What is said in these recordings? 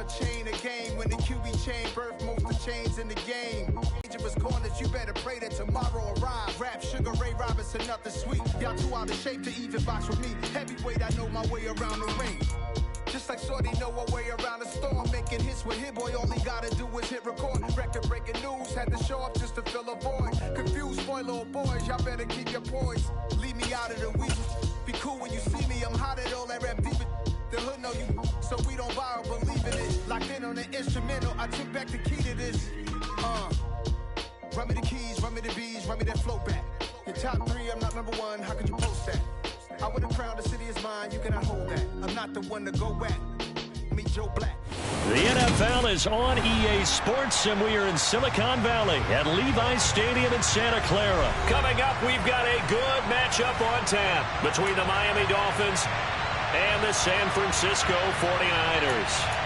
a chain of game. When the QB chain birth most of chains in the game. Dangerous corners, you better pray that tomorrow arrive. Rap, Sugar Ray Robinson, nothing sweet. Y'all too out of shape to even box with me. Heavyweight, I know my way around the ring. Just like Shorty know a way around the storm. Making hits with Hit Boy, all he gotta do is hit record. Record breaking news, had to show up just to fill a void. Confused, spoiler boys, y'all better keep your poise. Leave me out of the week. Be cool when you see me, I'm hot at all that rap deep. The hood know you, so we don't borrow, believe in it. Locked in on the instrumental, I took back the key to this. Run me the keys, run me the bees, run me that flow back. Your top three, I'm not number one, how could you post that? I would have crowned the city is mine, you cannot hold that. I'm not the one to go back. Meet Joe Black. The NFL is on EA Sports, and we are in Silicon Valley at Levi's Stadium in Santa Clara. Coming up, we've got a good matchup on tap between the Miami Dolphins and the San Francisco 49ers.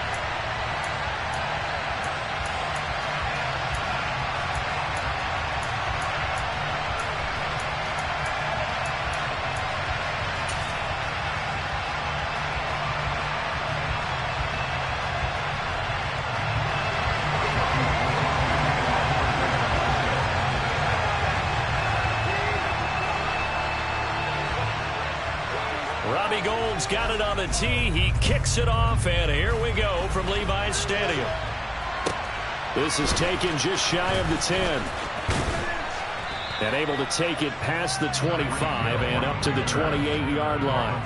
Robbie Gould's got it on the tee. He kicks it off, and here we go from Levi's Stadium. This is taken just shy of the 10. And able to take it past the 25 and up to the 28-yard line.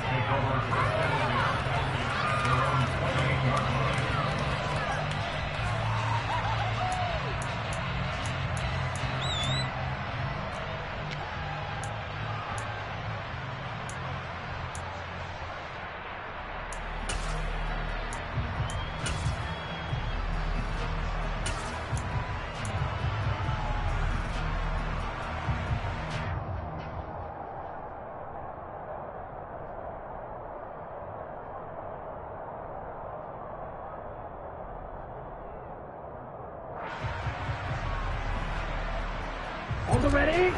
Hold it ready.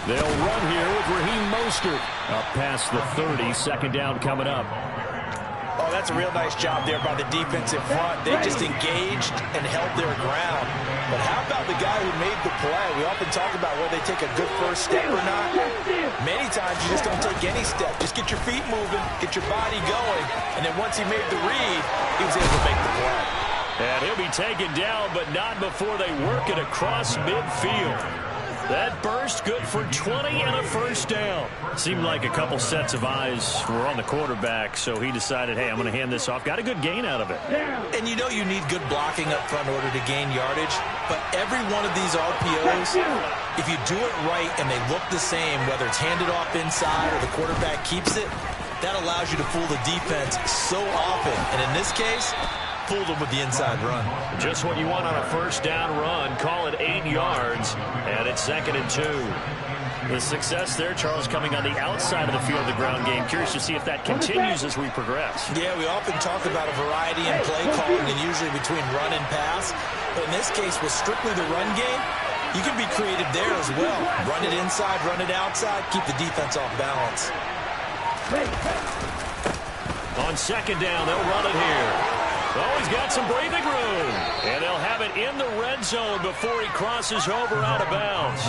They'll run here with Raheem Mostert. Up past the 30, second down coming up. Oh, that's a real nice job there by the defensive front. They just engaged and held their ground. But how about the guy who made the play? We often talk about whether they take a good first step or not. Many times you just don't take any step. Just get your feet moving, get your body going. And then once he made the read, he was able to make the play. And he'll be taken down, but not before they work it across midfield. That burst good for 20 and a first down. Seemed like a couple sets of eyes were on the quarterback, so he decided, hey, I'm going to hand this off. Got a good gain out of it. And you know you need good blocking up front in order to gain yardage, but every one of these RPOs, if you do it right and they look the same, whether it's handed off inside or the quarterback keeps it, that allows you to fool the defense so often. And in this case, fooled them with the inside run. Just what you want on a first down run. Call it 8 yards, and it's 2nd and 2. The success there, Charles, coming on the outside of the field of the ground game. Curious to see if that continues as we progress. Yeah, we often talk about a variety in play calling and usually between run and pass. But in this case, with strictly the run game, you can be creative there as well. Run it inside, run it outside, keep the defense off balance. On second down, they'll run it here. Oh, he's got some breathing room. And they'll have it in the red zone before he crosses over out of bounds.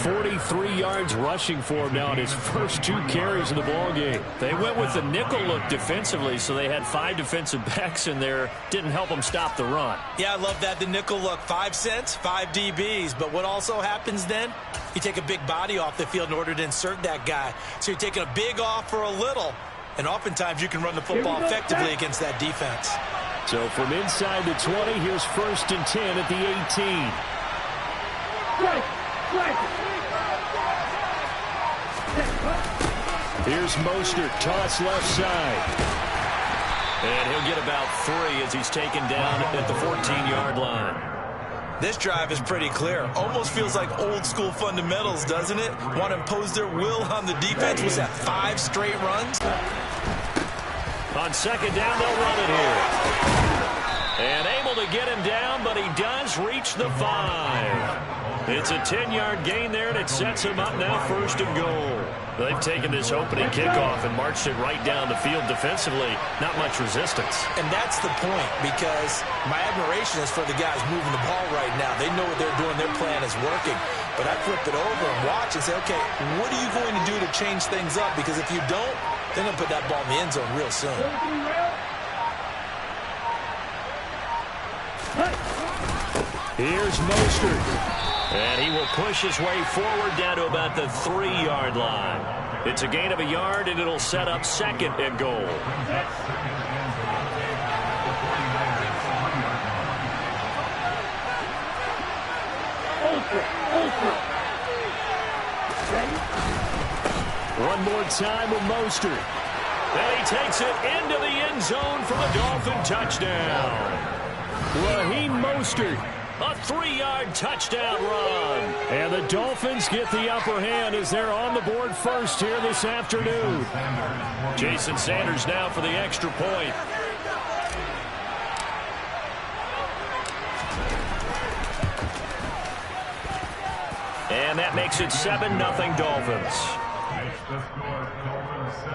43 yards rushing for him now in his first 2 carries of the ballgame. They went with the nickel look defensively, so they had 5 defensive backs in there. Didn't help them stop the run. Yeah, I love that, the nickel look. 5 cents, 5 DBs. But what also happens then? You take a big body off the field in order to insert that guy. So you're taking a big off for a little. And oftentimes you can run the football effectively against that defense. So from inside the 20, here's 1st and 10 at the 18. Here's Mostert, toss left side. And he'll get about 3 as he's taken down at the 14-yard line. This drive is pretty clear. Almost feels like old school fundamentals, doesn't it? Want to impose their will on the defense. Was that 5 straight runs? On second down, they'll run it here. And able to to get him down, but he does reach the 5. It's a 10-yard gain there, and it sets him up now 1st and goal. They've taken this opening kickoff and marched it right down the field defensively. Not much resistance. And that's the point, because my admiration is for the guys moving the ball right now. They know what they're doing. Their plan is working. But I flip it over and watch and say, okay, what are you going to do to change things up? Because if you don't, they're going to put that ball in the end zone real soon. Here's Mostert. And he will push his way forward down to about the 3-yard line. It's a gain of a yard, and it'll set up 2nd and goal. One more time with Mostert. And he takes it into the end zone for the Dolphin touchdown. Raheem Mostert. A 3-yard touchdown run. And the Dolphins get the upper hand as they're on the board first here this afternoon. Jason Sanders now for the extra point. And that makes it 7-0 Dolphins. The score, Dolphins 7,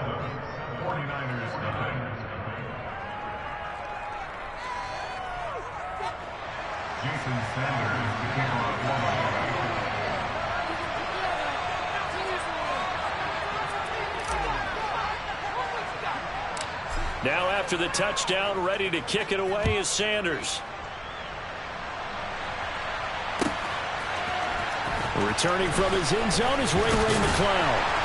49ers 9. Jason Sanders, the kickoff. Now after the touchdown, ready to kick it away is Sanders. Returning from his end zone is Ray McCloud.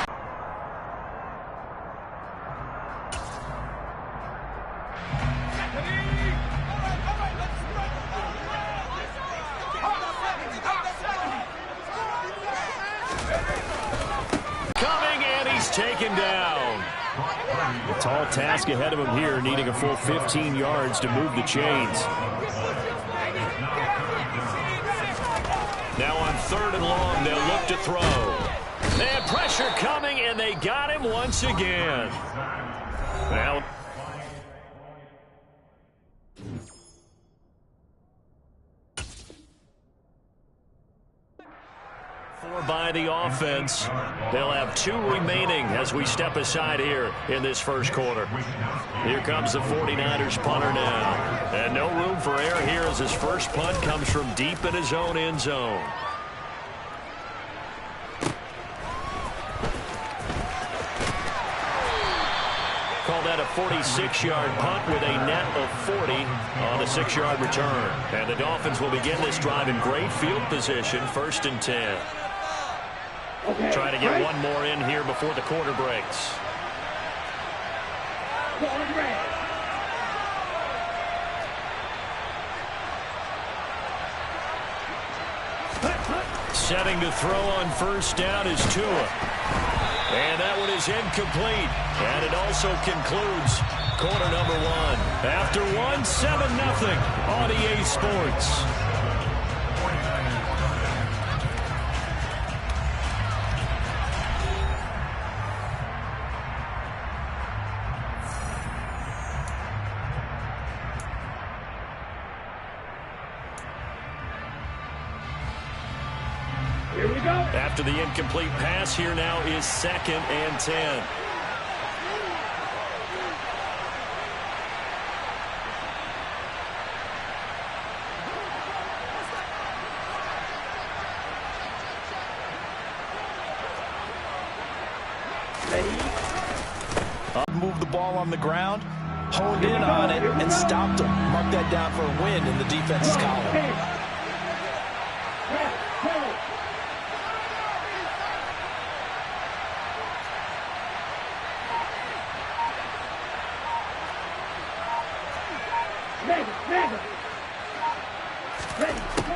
Taken down. A tall task ahead of him here, needing a full 15 yards to move the chains. Now on 3rd and long, they'll look to throw. They have pressure coming, and they got him once again. Now, by the offense. They'll have 2 remaining as we step aside here in this first quarter. Here comes the 49ers punter now. And no room for error here as his first punt comes from deep in his own end zone. Call that a 46-yard punt with a net of 40 on a 6-yard return. And the Dolphins will begin this drive in great field position, 1st and 10. Okay, trying to get one more in here before the quarter breaks. Setting to throw on 1st down is Tua. And that one is incomplete. And it also concludes quarter number 1. After 1, 7-0 on EA Sports. Here we go. After the incomplete pass, here now is 2nd and 10. Moved the ball on the ground, honed in on it, and stopped him. Mark that down for a win in the defense's column.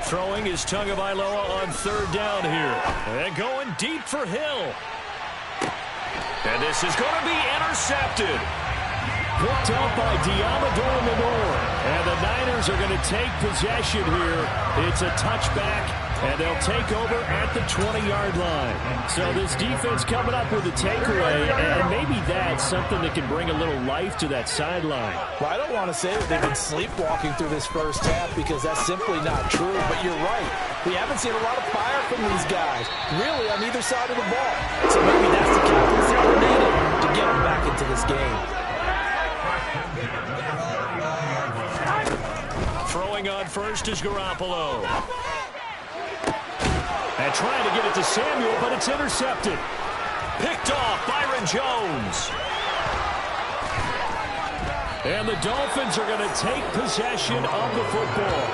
Throwing is Tagovailoa on 3rd down here. And going deep for Hill. And this is going to be intercepted. Picked up by Diamador Lenore. And the Niners are going to take possession here. It's a touchback And they'll take over at the 20-yard line. So this defense coming up with a takeaway, and maybe that's something that can bring a little life to that sideline. Well, I don't want to say that they've been sleepwalking through this first half because that's simply not true, but you're right. We haven't seen a lot of fire from these guys, really, on either side of the ball. So maybe that's the catalyst they're needed to get them back into this game. Throwing on first is Garoppolo. And trying to get it to Samuel, but it's intercepted. Picked off Byron Jones. And the Dolphins are going to take possession of the football.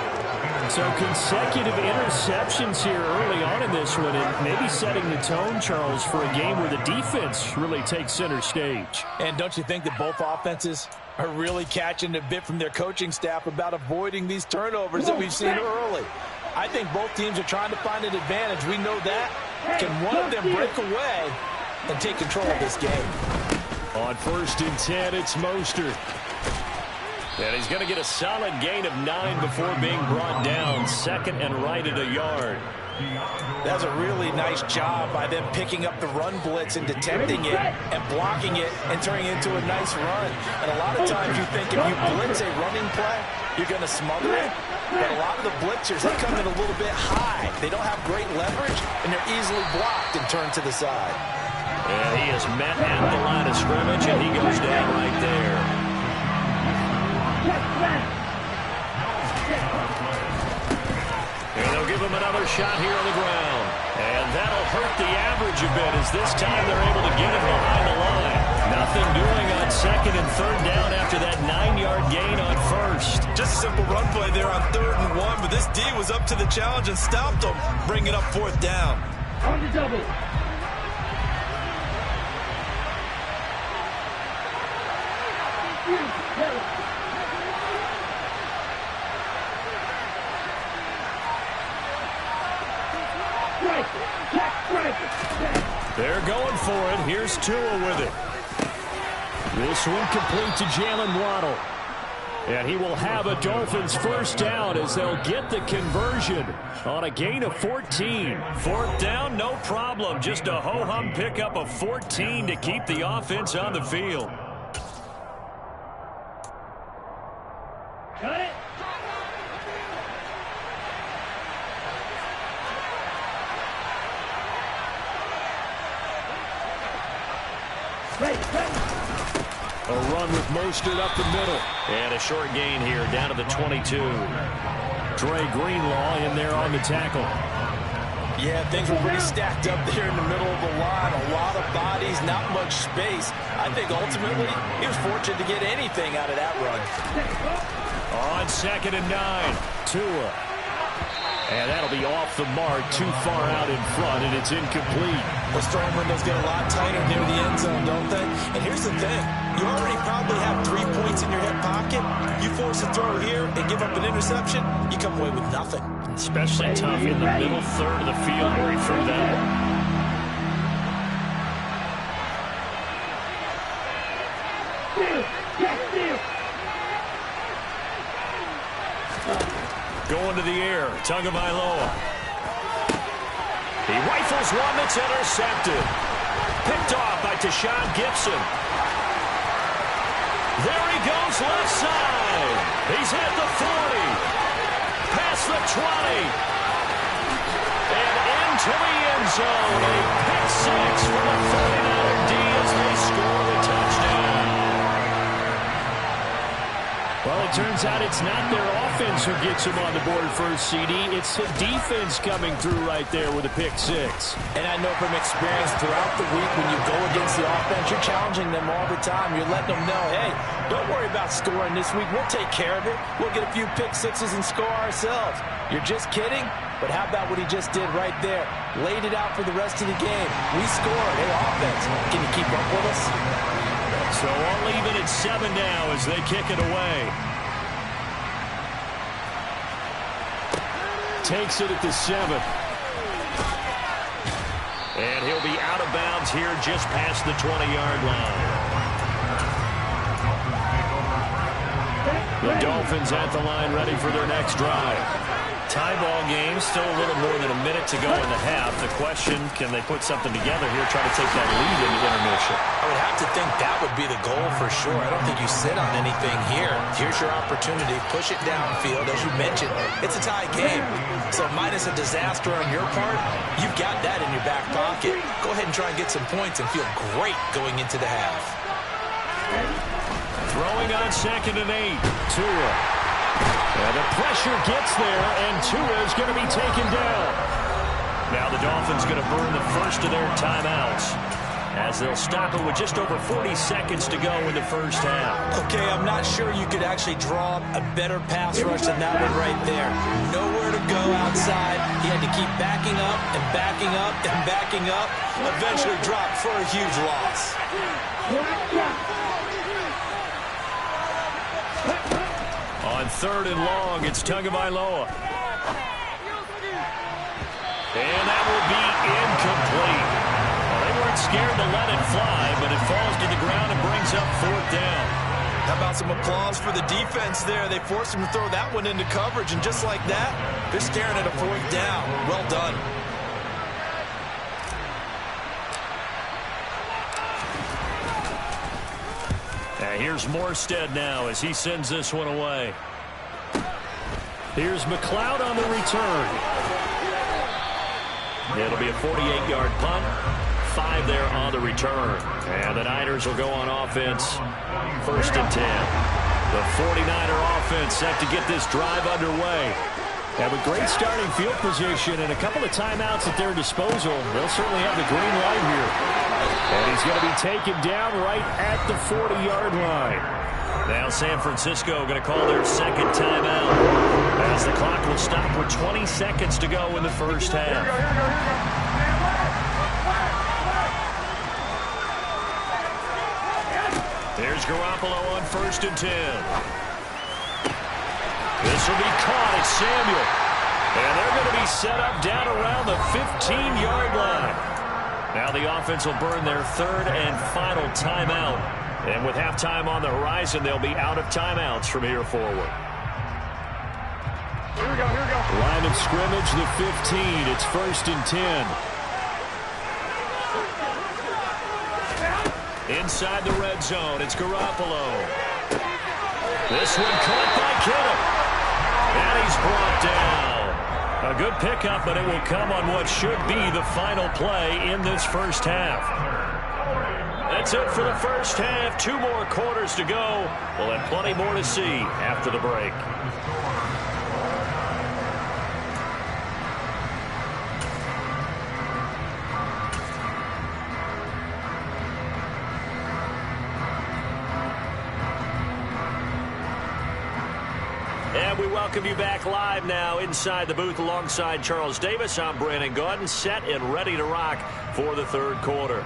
So consecutive interceptions here early on in this one, and maybe setting the tone, Charles, for a game where the defense really takes center stage. And don't you think that both offenses are really catching a bit from their coaching staff about avoiding these turnovers that we've seen early? I think both teams are trying to find an advantage. We know that. Can one of them break away and take control of this game? On 1st and 10, it's Mostert. And he's going to get a solid gain of 9 before being brought down. 2nd and right at a yard. That's a really nice job by them picking up the run blitz and detecting it and blocking it and turning it into a nice run. And a lot of times you think if you blitz a running play, you're going to smother it. But a lot of the blitzers, they come in a little bit high. They don't have great leverage, and they're easily blocked and turned to the side. And he is met at the line of scrimmage, and he goes down right there. And they'll give him another shot here on the ground. And that'll hurt the average a bit as this time they're able to get him behind the line. Nothing doing on 2nd and 3rd down after that 9-yard gain on 1st. Just a simple run play there on 3rd and 1, but this D was up to the challenge and stopped them, bringing up 4th down. On the double. They're going for it. Here's Tua with it. This one complete to Jalen Waddle. And he will have a Dolphins first down as they'll get the conversion on a gain of 14. 4th down, no problem. Just a ho-hum pickup of 14 to keep the offense on the field. Got it. A run with Mostert up the middle. And a short gain here down to the 22. Dre Greenlaw in there on the tackle. Yeah, things were pretty stacked up there in the middle of the line. A lot of bodies, not much space. I think ultimately he was fortunate to get anything out of that run. On 2nd and 9, Tua. And that'll be off the mark, too far out in front, and it's incomplete. Those throwing windows get a lot tighter near the end zone, don't they? And here's the thing. You already probably have 3 points in your hip pocket. You force a throw here and give up an interception, you come away with nothing. Especially tough in the middle third of the field where he threw that one. Going to the air, Tagovailoa. He rifles one that's intercepted. Picked off by Tashawn Gibson. There he goes left side. He's at the 40. Past the 20. And into the end zone. A pick 6 for the 49er D as they score the touchdown. Well, it turns out it's not their offense who gets them on the board first, CD. It's the defense coming through right there with a pick 6. And I know from experience throughout the week when you go against the offense, you're challenging them all the time. You're letting them know, hey, don't worry about scoring this week. We'll take care of it. We'll get a few pick 6s and score ourselves. You're just kidding? But how about what he just did right there? Laid it out for the rest of the game. We scored. Hey, offense, can you keep up with us? So all even at 7 now as they kick it away. Takes it at the 7. And he'll be out of bounds here just past the 20-yard line. The Dolphins at the line, ready for their next drive. Tie ball game, still a little more than a minute to go in the half. The question, can they put something together here, try to take that lead into intermission? I would have to think that would be the goal for sure. I don't think you sit on anything here. Here's your opportunity. Push it downfield. As you mentioned, it's a tie game. So minus a disaster on your part, you've got that in your back pocket. Go ahead and try and get some points and feel great going into the half. Throwing on 2nd and 8. Tua. And the pressure gets there, and Tua is going to be taken down. Now the Dolphins going to burn the first of their timeouts as they'll stop it with just over 40 seconds to go in the first half. Okay, I'm not sure you could actually draw a better pass rush than that one right there. Nowhere to go outside. He had to keep backing up and backing up and backing up. Eventually dropped for a huge loss. On 3rd and long, it's Tagovailoa. And that will be incomplete. Well, they weren't scared to let it fly, but it falls to the ground and brings up 4th down. How about some applause for the defense there? They forced him to throw that one into coverage, and just like that, they're staring at a 4th down. Well done. Here's Morstead now as he sends this one away. Here's McLeod on the return. It'll be a 48-yard punt. 5 there on the return. And the Niners will go on offense. 1st and 10. The 49er offense set to get this drive underway. Have a great starting field position and a couple of timeouts at their disposal. They'll certainly have the green light here. And he's going to be taken down right at the 40-yard line. Now San Francisco going to call their 2nd timeout as the clock will stop with 20 seconds to go in the first half. There's Garoppolo on 1st and 10. This will be caught at Samuel. And they're going to be set up down around the 15-yard line. Now the offense will burn their 3rd and final timeout. And with halftime on the horizon, they'll be out of timeouts from here forward. Here we go. Line of scrimmage, the 15. It's 1st and 10. Inside the red zone, it's Garoppolo. This one caught by Kittle. And he's brought down. A good pickup, but it will come on what should be the final play in this first half. That's it for the first half. 2 more quarters to go. We'll have plenty more to see after the break. And we welcome you back live now inside the booth alongside Charles Davis. I'm Brandon Gaudin, set and ready to rock for the 3rd quarter.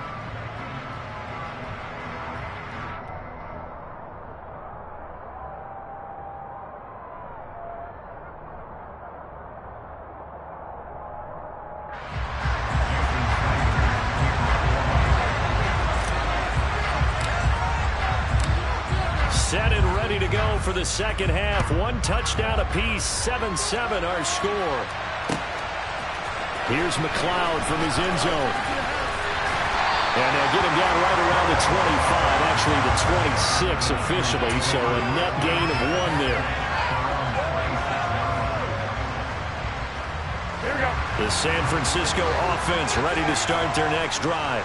Set and ready to go for the second half. 1 touchdown apiece, 7-7 our score. Here's McLeod from his end zone. And they'll get him down right around the 25, actually the 26 officially, so a net gain of 1 there. Here we go. The San Francisco offense ready to start their next drive.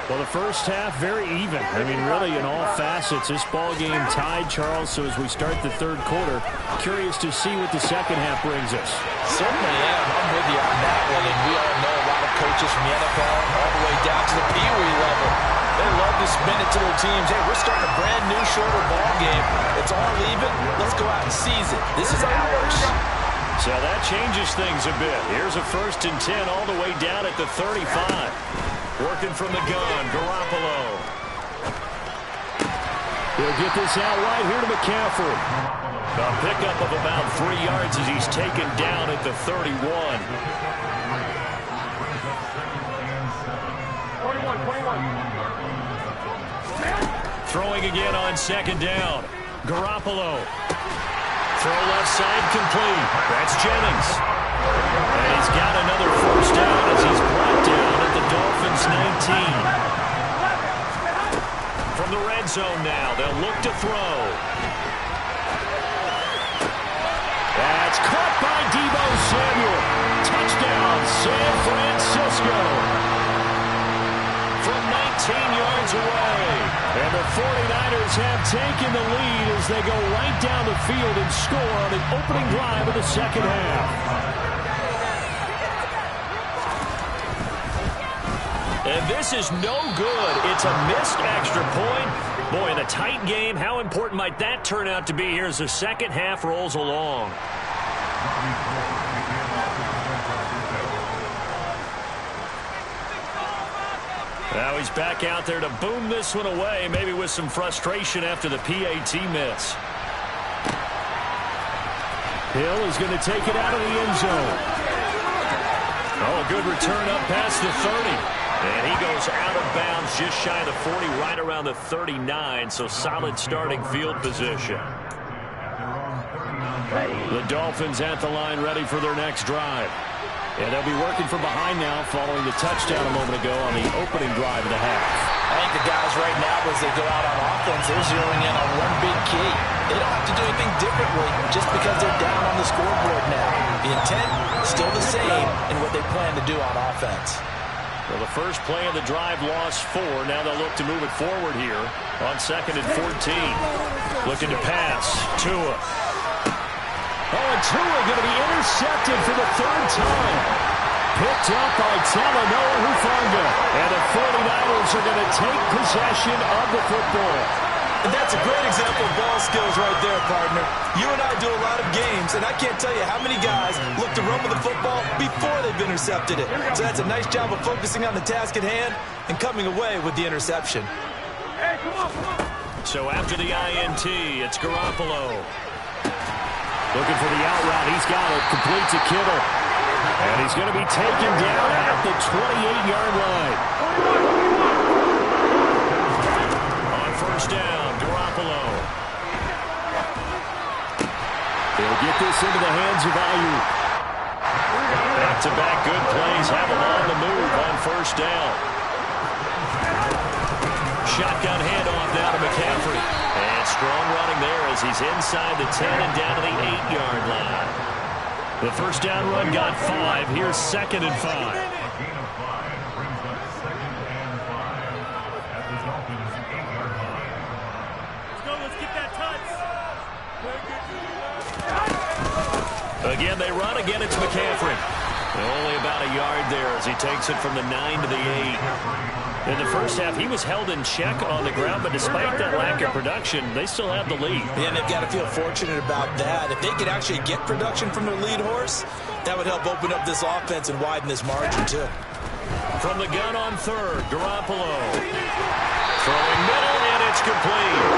Well, the first half, very even. I mean, really, in all facets, this ball game tied, Charles. So as we start the 3rd quarter, curious to see what the second half brings us. Certainly am. I'm with you on that one. And we all know a lot of coaches from the NFL all the way down to the Pee Wee level. They love to spin it to their teams. Hey, we're starting a brand new, shorter ball game. It's all even. Let's go out and seize it. This is ours. So that changes things a bit. Here's a 1st and 10 all the way down at the 35. Working from the gun, Garoppolo. He'll get this out right here to McCaffrey. A pickup of about 3 yards as he's taken down at the 31. 21. Throwing again on 2nd down. Garoppolo. Throw left side complete. That's Jennings. And he's got another first down as he's brought down at the Dolphins' 19. From the red zone now, they'll look to throw. That's caught by Deebo Samuel. Touchdown, San Francisco. From 19 yards away. And the 49ers have taken the lead as they go right down the field and score on the opening drive of the second half. And this is no good. It's a missed extra point. Boy, in a tight game, how important might that turn out to be here as the second half rolls along? Now he's back out there to boom this one away, maybe with some frustration after the PAT miss. Hill is going to take it out of the end zone. Oh, good return up past the 30. And he goes out of bounds just shy of the 40, right around the 39, so solid starting field position. The Dolphins at the line ready for their next drive. And they'll be working from behind now following the touchdown a moment ago on the opening drive of the half. I think the guys right now, as they go out on offense, they're zeroing in on one big key. They don't have to do anything differently just because they're down on the scoreboard now. The intent still the same in what they plan to do on offense. Well, the first play of the drive lost 4. Now they'll look to move it forward here on 2nd and 14. Looking to pass. Tua. Oh, and Tua going to be intercepted for the 3rd time. Picked up by Talanoa Hufanga. And the 49ers are going to take possession of the football. And that's a great example of ball skills right there, partner. You and I do a lot of games, and I can't tell you how many guys look to run with the football before they've intercepted it. So that's a nice job of focusing on the task at hand and coming away with the interception. Hey, come on. So after the INT, it's Garoppolo. Looking for the out route. He's got it. Complete to Kittle. And he's going to be taken down at the 28-yard line. On first down, Garoppolo. They'll get this into the hands of Ayuk. Back-to-back good plays have him on the move on first down. Shotgun handoff now to McCaffrey. And strong running there as he's inside the 10 and down to the 8-yard line. The first down run got 5. Here's 2nd and 5. A gain of 5 brings up 2nd and 5 at the Dolphins' 8-yard line. Let's go. Let's get that touch. Again, they run. Again, it's McCaffrey. Only about a yard there as he takes it from the 9 to the 8. In the first half, he was held in check on the ground, but despite that lack of production, they still have the lead. Yeah, and they've got to feel fortunate about that. If they could actually get production from their lead horse, that would help open up this offense and widen this margin, too. From the gun on 3rd, Garoppolo. Throwing middle, and it's complete.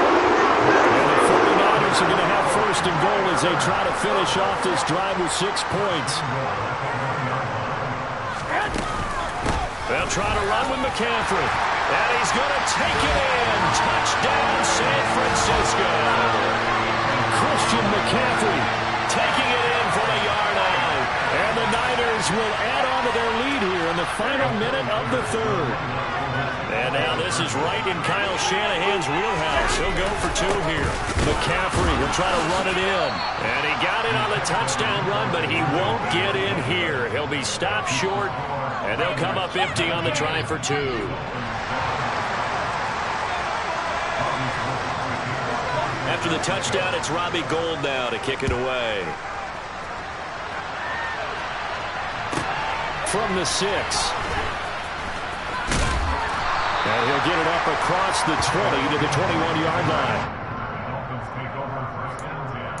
And the 49ers are going to have 1st and goal as they try to finish off this drive with 6 points. They'll try to run with McCaffrey. And he's going to take it in. Touchdown, San Francisco. Christian McCaffrey taking it in from a yard out. And the Niners will add on to their lead here in the final minute of the 3rd. And now this is right in Kyle Shanahan's wheelhouse. He'll go for 2 here. McCaffrey will try to run it in. And he got it on the touchdown run, but he won't get in here. He'll be stopped short, and they'll come up empty on the try for 2. After the touchdown, it's Robbie Gould now to kick it away. From the 6. And he'll get it up across the 20 to the 21-yard line. The Dolphins take over 1st and 10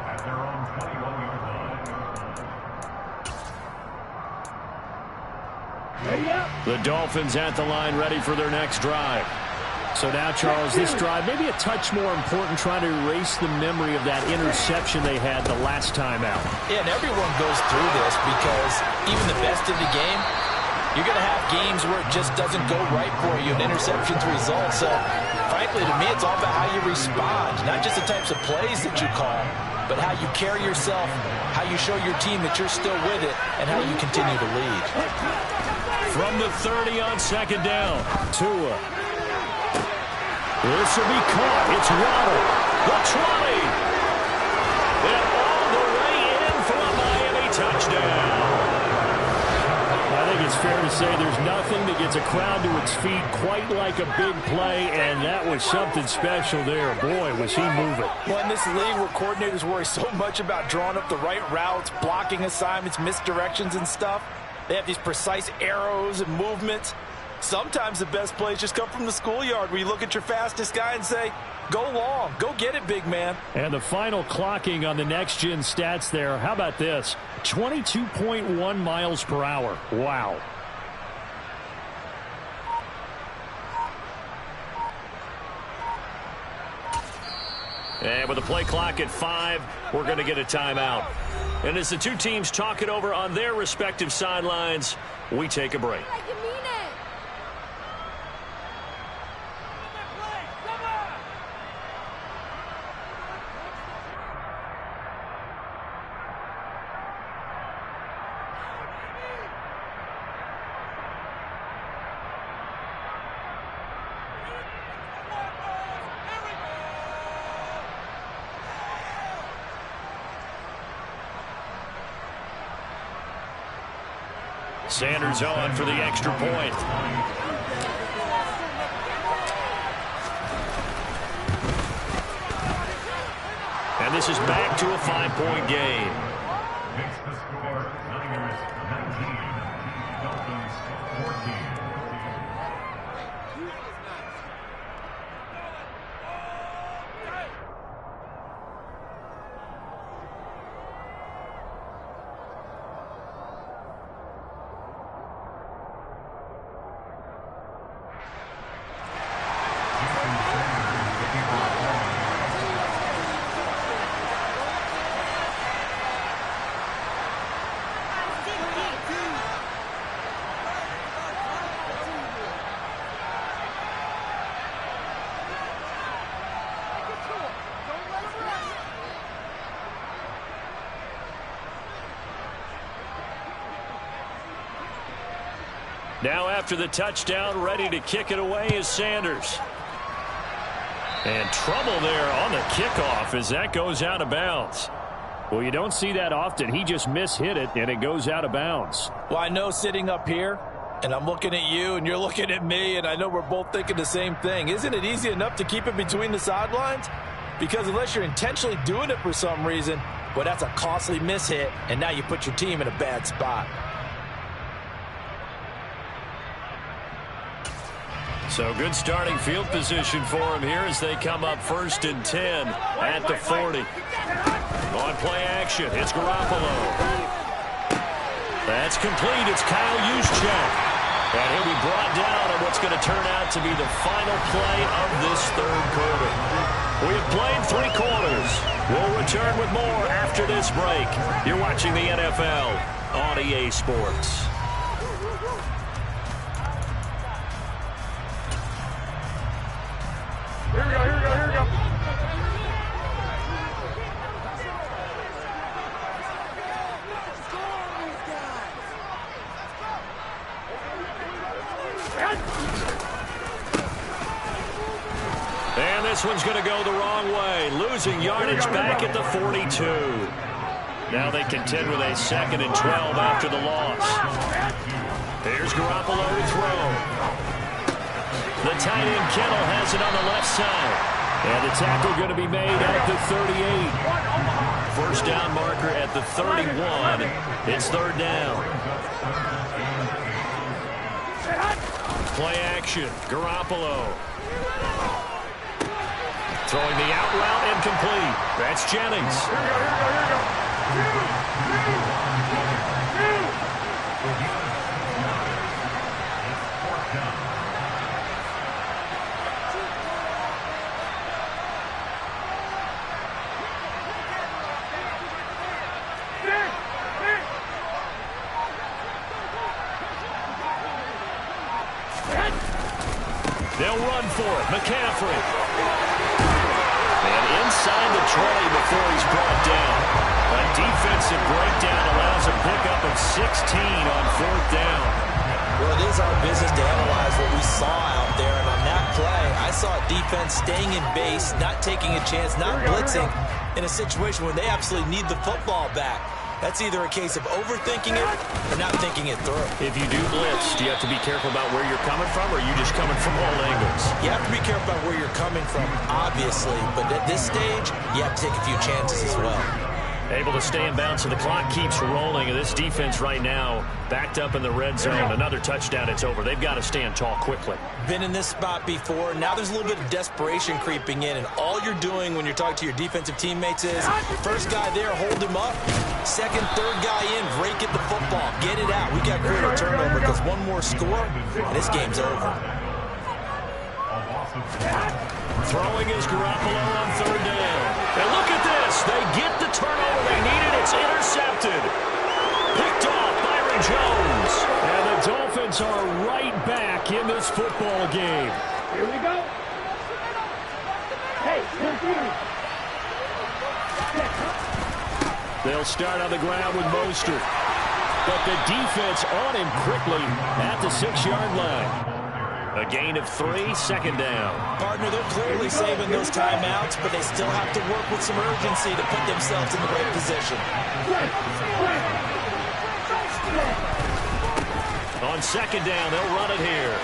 at their own 21-yard line. The Dolphins at the line ready for their next drive. So now, Charles, this drive maybe a touch more important, trying to erase the memory of that interception they had the last time out. Yeah, and everyone goes through this because even the best in the game, you're going to have games where it just doesn't go right for you, and interceptions result. So, frankly, to me, it's all about how you respond, not just the types of plays that you call. but how you carry yourself, how you show your team that you're still with it, and how you continue to lead. From the 30 on second down, Tua. This will be caught. It's Waddle. The 20. And all the way in for a Miami touchdown. I think it's fair to say there's nothing that gets a crowd to its feet quite like a big play, and that was something special there. Boy, was he moving. Well, in this league where coordinators worry so much about drawing up the right routes, blocking assignments, misdirections and stuff, they have these precise arrows and movements. Sometimes the best plays just come from the schoolyard where you look at your fastest guy and say, go long, go get it, big man. And the final clocking on the next-gen stats there, how about this? 22.1 miles per hour. Wow. And with the play clock at 5, we're going to get a timeout. And as the two teams talk it over on their respective sidelines, we take a break. Sanders on for the extra point. And this is back to a 5-point game. Makes the score Niners 19, Dolphins 14. Now after the touchdown, ready to kick it away is Sanders. And trouble there on the kickoff as that goes out of bounds. Well, you don't see that often. He just mishit it, and it goes out of bounds. Well, I know sitting up here, and I'm looking at you, and you're looking at me, and I know we're both thinking the same thing. Isn't it easy enough to keep it between the sidelines? Because unless you're intentionally doing it for some reason, well, that's a costly mishit, and now you put your team in a bad spot. So good starting field position for him here as they come up 1st and 10 at the 40. On play action, it's Garoppolo. That's complete. It's Kyle Juszczyk. And he'll be brought down on what's going to turn out to be the final play of this third quarter. We have played 3 quarters. We'll return with more after this break. You're watching the NFL on EA Sports. Here we go, here we go, here we go. And this one's going to go the wrong way. Losing yardage back at the 42. Now they contend with a 2nd and 12 after the loss. Here's Garoppolo to throw. The tight end Kittle has it on the left side. And the tackle going to be made at the 38. First down marker at the 31. It's 3rd down. Play action. Garoppolo. Throwing the out route incomplete. That's Jennings. They'll run for it. McCaffrey. And inside the 20 before he's brought down. A defensive breakdown allows a pickup of 16 on 4th down. Well, it is our business to analyze what we saw out there, and on that play, I saw a defense staying in base, not taking a chance, not blitzing in a situation where they absolutely need the football back. That's either a case of overthinking it or not thinking it through. If you do blitz, do you have to be careful about where you're coming from, or are you just coming from all angles? You have to be careful about where you're coming from, obviously, but at this stage, you have to take a few chances as well. Able to stay in bounds, so the clock keeps rolling. And this defense right now backed up in the red zone. Another touchdown, it's over. They've got to stand tall quickly. Been in this spot before. Now there's a little bit of desperation creeping in, and all you're doing when you're talking to your defensive teammates is first guy there, hold him up. Second, third guy in, break at the football. Get it out. We got to create a turnover because one more score, and this game's over. Throwing is Garoppolo on 3rd down. And look at this. They get the turnover they needed. It's intercepted. Picked off Byron Jones. And the Dolphins are right back in this football game. Here we go. Hey, They'll start on the ground with Mostert. But the defense on him quickly at the 6-yard line. A gain of 3, 2nd down. Partner, they're clearly saving those timeouts, but they still have to work with some urgency to put themselves in the right position. On 2nd down, they'll run it here.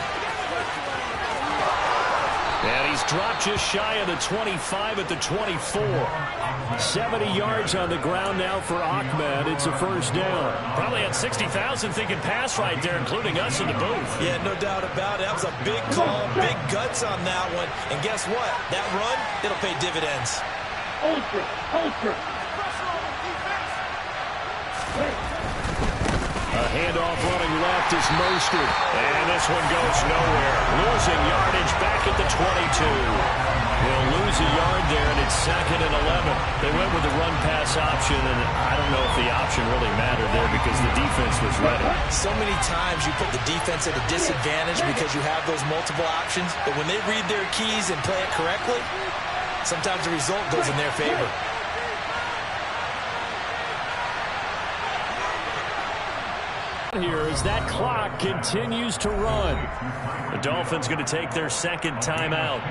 And he's dropped just shy of the 25 at the 24. 70 yards on the ground now for Ahmed. It's a 1st down. Probably had 60,000 thinking pass right there, including us in the booth. Yeah, no doubt about it. That was a big call, big guts on that one. And guess what? That run, it'll pay dividends. Ultra. A handoff running left is Mostert. And this one goes nowhere. Losing yardage back at the 22. They'll lose a yard there, and it's 2nd and 11. They went with the run-pass option, and I don't know if the option really mattered there because the defense was ready. So many times you put the defense at a disadvantage because you have those multiple options, but when they read their keys and play it correctly, sometimes the result goes in their favor. Here as that clock continues to run. The Dolphins going to take their 2nd timeout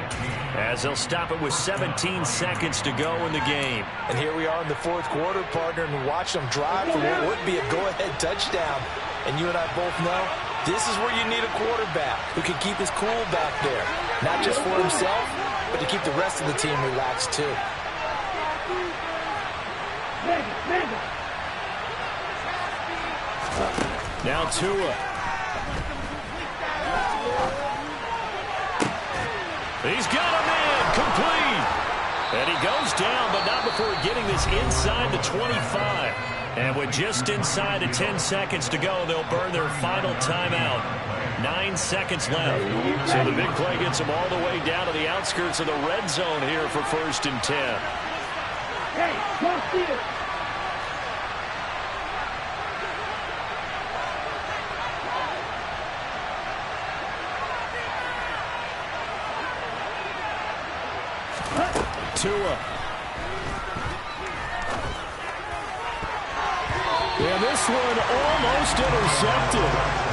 as they'll stop it with 17 seconds to go in the game. And here we are in the 4th quarter, partner, and watch them drive for what would be a go-ahead touchdown. And you and I both know this is where you need a quarterback who can keep his cool back there. Not just for himself, but to keep the rest of the team relaxed too. Now Tua. He's got him in, complete. And he goes down, but not before getting this inside the 25. And with just inside of 10 seconds to go, they'll burn their final timeout. 9 seconds left. So the big play gets them all the way down to the outskirts of the red zone here for 1st and 10. Hey, come here. Tua. And this one almost intercepted.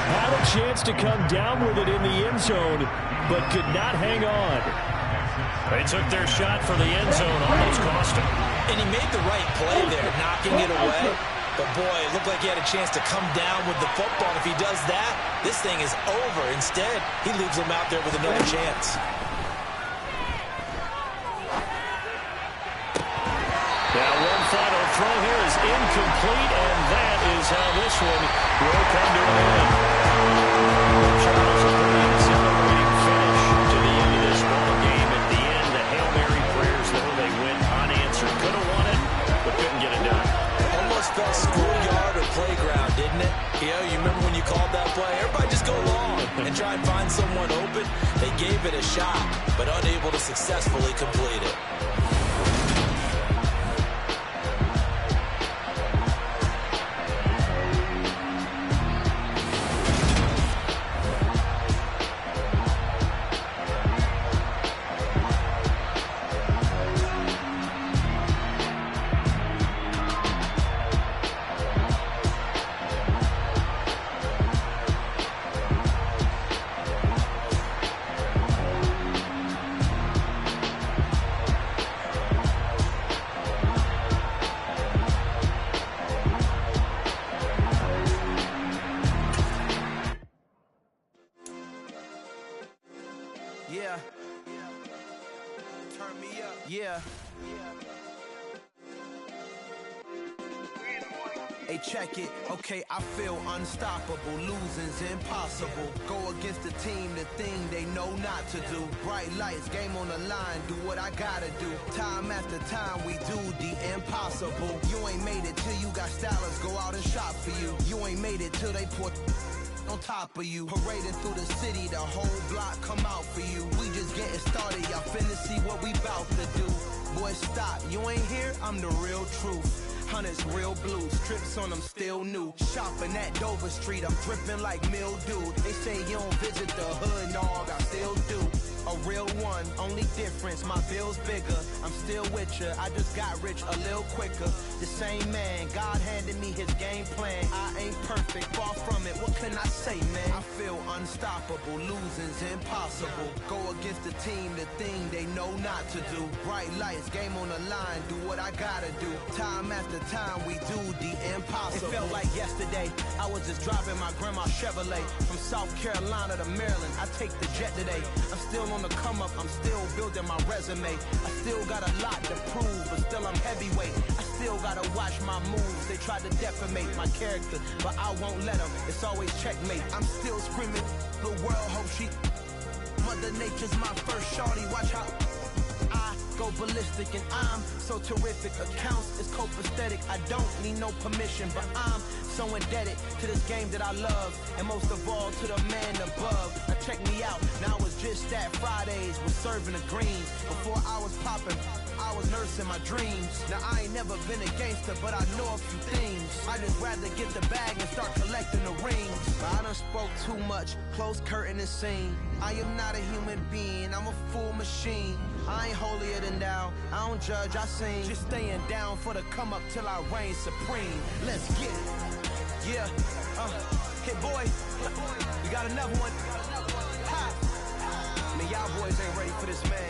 Had a chance to come down with it in the end zone, but could not hang on. They took their shot for the end zone, almost cost him. And he made the right play there, knocking it away. But, boy, it looked like he had a chance to come down with the football. And if he does that, this thing is over. Instead, he leaves him out there with another chance. Now one final throw here is incomplete, and that is how this one will come to an end. Charles, a pretty exhilarating finish to the end of this ball game. At the end, the Hail Mary prayers, though, they went unanswered. Could have won it, but couldn't get it done. Almost felt schoolyard or playground, didn't it? You know, you remember when you called that play? Everybody just go long and try and find someone open. They gave it a shot, but unable to successfully complete it. Hey, check it, okay, I feel unstoppable, losing's impossible. Go against the team, the thing they know not to do. Bright lights, game on the line, do what I gotta do. Time after time, we do the impossible. You ain't made it till you got stylists go out and shop for you. You ain't made it till they pour on top of you. Parading through the city, the whole block come out for you. We just getting started, y'all finna see what we bout to do. Boy, stop, you ain't here, I'm the real truth. Hunters, real blues, strips on them still new. Shopping at Dover Street, I'm dripping like mildew. They say you don't visit the hood, dog, I still do. A real one, only difference, my bill's bigger. I'm still with ya, I just got rich a little quicker. The same man, God handed me his game plan. I ain't perfect, far from it, what can I say, man? I feel unstoppable, losing's impossible. Go against the team, the thing they know not to do. Bright lights, game on the line, do what I gotta do. Time after time, we do the impossible. It felt like yesterday, I was just driving my grandma's Chevrolet. From South Carolina to Maryland, I take the jet today. I'm still on the come up, I'm still building my resume. I still got a lot to prove, but still I'm heavyweight. I still gotta watch my moves. They tried to defamate my character, but I won't let them. It's always checkmate. I'm still screaming, the world hope she. Mother Nature's my first shorty, watch how I go ballistic and I'm so terrific. Accounts is copacetic, I don't need no permission, but I'm so indebted to this game that I love, and most of all to the man above. Now check me out, now it's just that Fridays was serving the greens. Before I was popping, I was nursing my dreams. Now I ain't never been a gangster, but I know a few things. I just rather get the bag and start collecting the rings. But I done spoke too much, close curtain and scene. I am not a human being, I'm a full machine. I ain't holier than thou, I don't judge, I sing. Just staying down for the come up till I reign supreme. Let's get it. Yeah, hey boy, we got another one. Ha! Man, y'all boys ain't ready for this, man.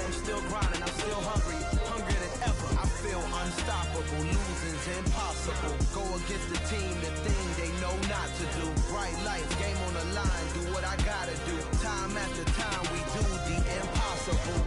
I'm still grinding, I'm still hungry, hungrier than ever. I feel unstoppable, losing's impossible. Go against the team, the thing they know not to do. Bright lights, game on the line, do what I gotta do. Time after time, we do the impossible.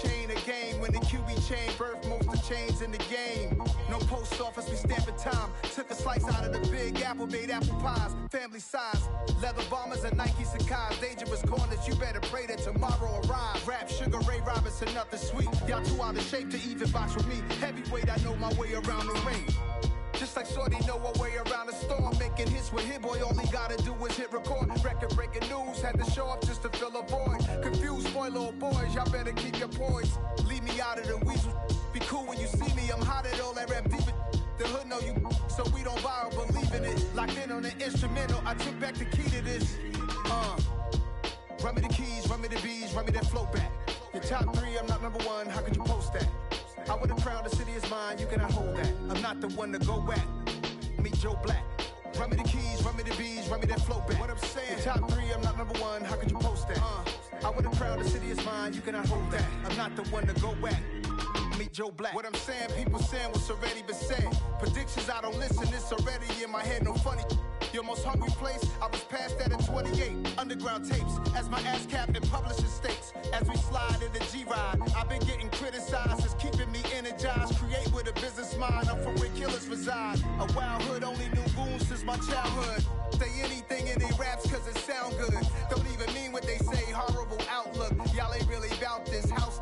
Chain a game when the QB chain birthed most of chains in the game. No post office, we stamping time. Took a slice out of the big apple, made apple pies, family size. Leather bombers and Nike Sakai's. Dangerous corners, you better pray that tomorrow arrives. Rap, Sugar Ray Robinson, nothing sweet. Y'all too out of shape to even box with me. Heavyweight, I know my way around the ring. Just like Shorty know her way around the storm. Making hits with Hit Boy, all he gotta do is hit record. Record-breaking news, had to show up just to fill a void. Confused, spoiled little boys, y'all better keep your poise. Leave me out of the weasel. Be cool when you see me, I'm hot at all that rap deep. The hood know you, so we don't borrow, believe in it. Locked in on the instrumental, I took back the key to this. Run me the keys, run me the bees, run me that flow back. Your top three, I'm not number one, how could you post that? I would've crowned the city is mine, you cannot hold that. I'm not the one to go back. Meet Joe Black. Run me the keys, run me the bees, run me that flow back. What I'm saying, top three, I'm not number one, how could you post that? I would've crowned the city is mine, you cannot hold that. I'm not the one to go back. Meet Joe Black. What I'm saying, people saying what's already been said. Predictions, I don't listen, it's already in my head, no funny. Your most hungry place, I was past that at 28. Underground tapes, as my ass capped in publishing states. As we slide in the G-Ride, I've been getting criticized, it's keeping me energized. Create with a business mind, I'm from where killers reside. A wild hood, only knew goons since my childhood. Say anything in they raps cause it sound good. Don't even mean what they say, horrible outlook. Y'all ain't really about this house.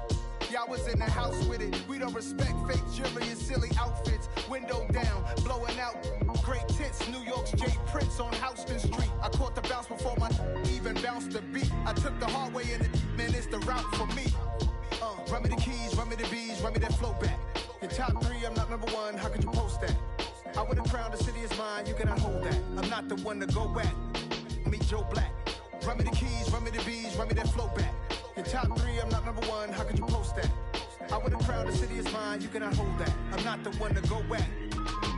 Y'all was in the house with it. We don't respect fake jewelry and silly outfits. Window down, blowing out great tits. New York's J. Prince on Houston Street. I caught the bounce before my even bounced the beat. I took the hard way and man, it's the route for me. Run me the keys, run me the bees, run me that flow back. Your top three, I'm not number one, how could you post that? I would've crowned the city is mine, you cannot hold that. I'm not the one to go back. Meet Joe Black. Run me the keys, run me the bees, run me that flow back. Your top three, I'm not number one, how could you post that? I would've crowned the city is mine, you cannot hold that. I'm not the one to go back.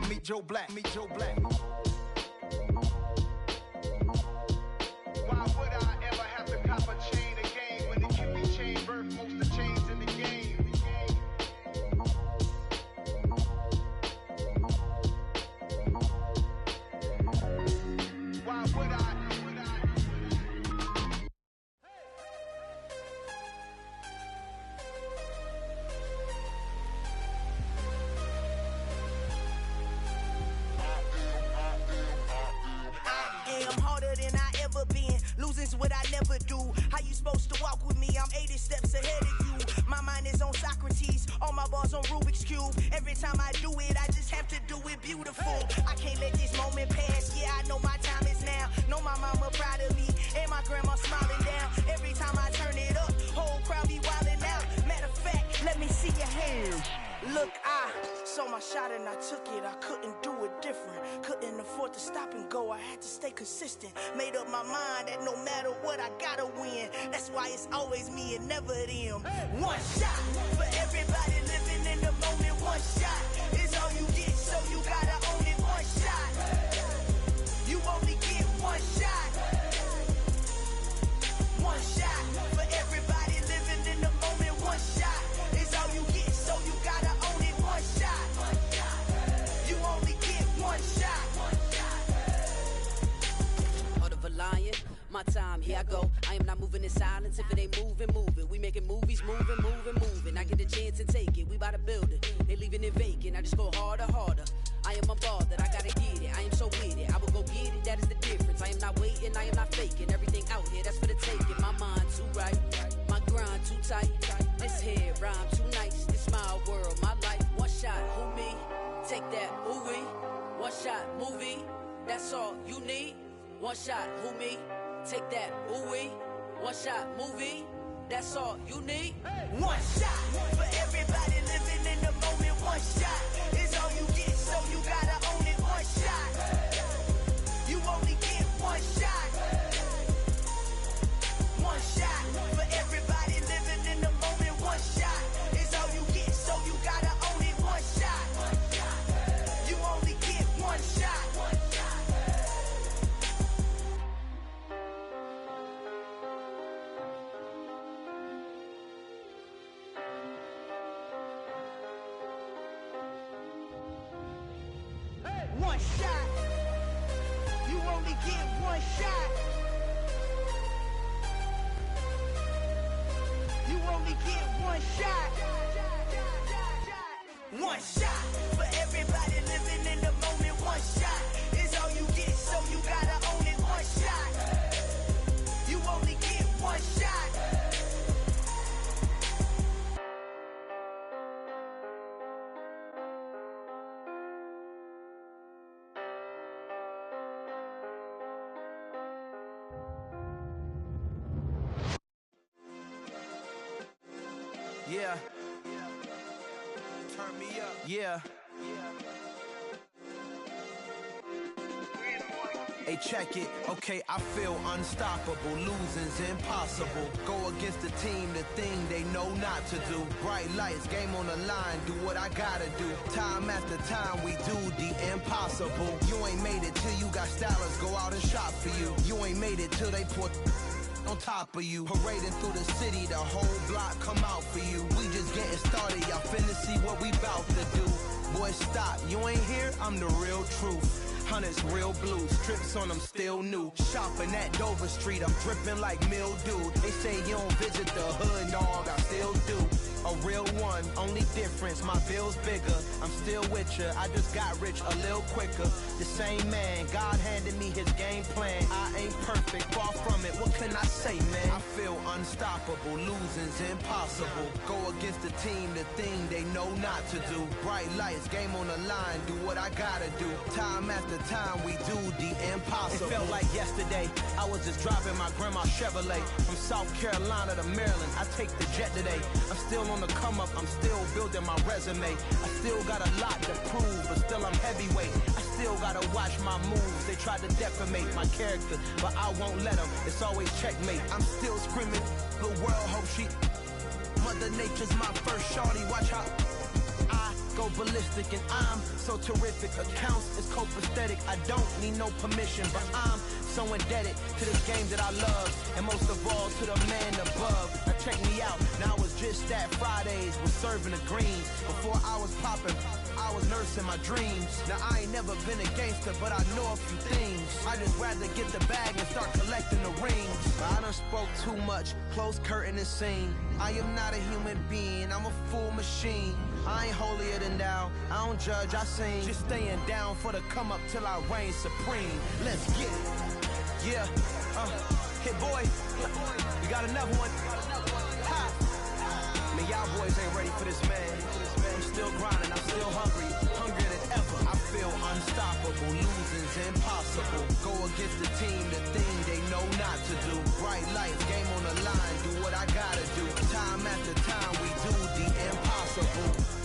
Meet Joe Black, meet Joe Black. than I ever been. Losing's what I never do. How you supposed to walk with me? I'm 80 steps ahead of you. My mind is on Socrates, all my bars on Rubik's Cube. Every time I do it, I just have to do it beautiful. I can't let this moment pass. Yeah, I know my time is now. Know my mama proud of me, and my grandma smiling down. Every time I turn it up, whole crowd be wildin' out. Matter of fact, let me see your hands. Look, I saw my shot and I took it. I couldn't do it different. Couldn't afford to stop and go. I had to stay consistent. Made up my mind that no matter what, I gotta win. That's why it's always me and never them. One shot for everybody living in the moment. One shot is all you get, so you gotta own it. One shot. You only get one shot. One shot for everybody living in the moment. One shot is all you get, so you gotta own it. One shot. You only get one shot. Heart of a lion, my time, here I go. I am not moving in silence. If it ain't moving, moving. We making movies, moving, moving, moving. I get a chance to take it. We bout to build it. They leaving it vacant. I just go harder, harder. I am a ball that I gotta get it. I am so with it. I will go get it. That is the difference. I am not waiting. I am not faking. Everything out here, that's for the taking. My mind too right. My grind too tight. This here rhyme too nice. This my world, my life. One shot, who me? Take that, who we? One shot, movie. That's all you need. One shot, who me? Take that, who we? One shot, movie. That's all you need. One shot for everybody living in the moment. One shot is all you get, so you gotta own it. One shot. You only get one shot. One shot for everybody living in the moment. One shot is all you get, so you gotta own it. One shot. You only get one shot. One shot. You only get one shot. You only get one shot. One shot for everybody living in the moment. One shot is all you get, so you gotta own it. One shot. You only get one shot. Yeah. Turn me up. Yeah. Hey, check it. Okay, I feel unstoppable. Losing's impossible. Go against the team, the thing they know not to do. Bright lights, game on the line. Do what I gotta do. Time after time, we do the impossible. You ain't made it till you got stylers go out and shop for you. You ain't made it till they put on top of you. Parading through the city, the whole block come out for you. We just getting started, y'all finna see what we bout to do. Boy, stop, you ain't here, I'm the real truth. Hunters real blue, strips on them still new. Shopping at Dover Street, I'm dripping like mildew. They say you don't visit the hood, dog, I still do. A real one, only difference, my bill's bigger. I'm still with ya, I just got rich a little quicker. The same man, God handed me his game plan. I ain't perfect, far from it, what can I say, man? I feel unstoppable, losing's impossible. Go against the team, the thing they know not to do. Bright lights, game on the line, do what I gotta do. Time after time, we do the impossible. It felt like yesterday, I was just driving my grandma's Chevrolet. From South Carolina to Maryland, I take the jet today. I'm still on the come up, I'm still building my resume. I still got a lot to prove, but still I'm heavyweight. I still gotta watch my moves. They try to defamate my character, but I won't let them. It's always checkmate. I'm still screaming, the world hope she. Mother Nature's my first shorty, watch how I go ballistic and I'm so terrific. Accounts is copacetic, I don't need no permission, but I'm so indebted to this game that I love, and most of all to the man above. Now check me out, now it was just that Fridays was serving the greens. Before I was popping, I was nursing my dreams. Now I ain't never been a gangster, but I know a few things. I just rather get the bag and start collecting the rings. I done spoke too much, close curtain and scene. I am not a human being, I'm a full machine. I ain't holier than thou, I don't judge, I sing. Just staying down for the come up till I reign supreme. Let's get it. Yeah, hit boy, we got another one. Ha. Man, y'all boys ain't ready for this, man. I'm still grinding, I'm still hungry, hungrier than ever. I feel unstoppable, losing's impossible. Go against the team, the thing they know not to do. Bright lights, game on the line, do what I gotta do. Time after time, we do the impossible.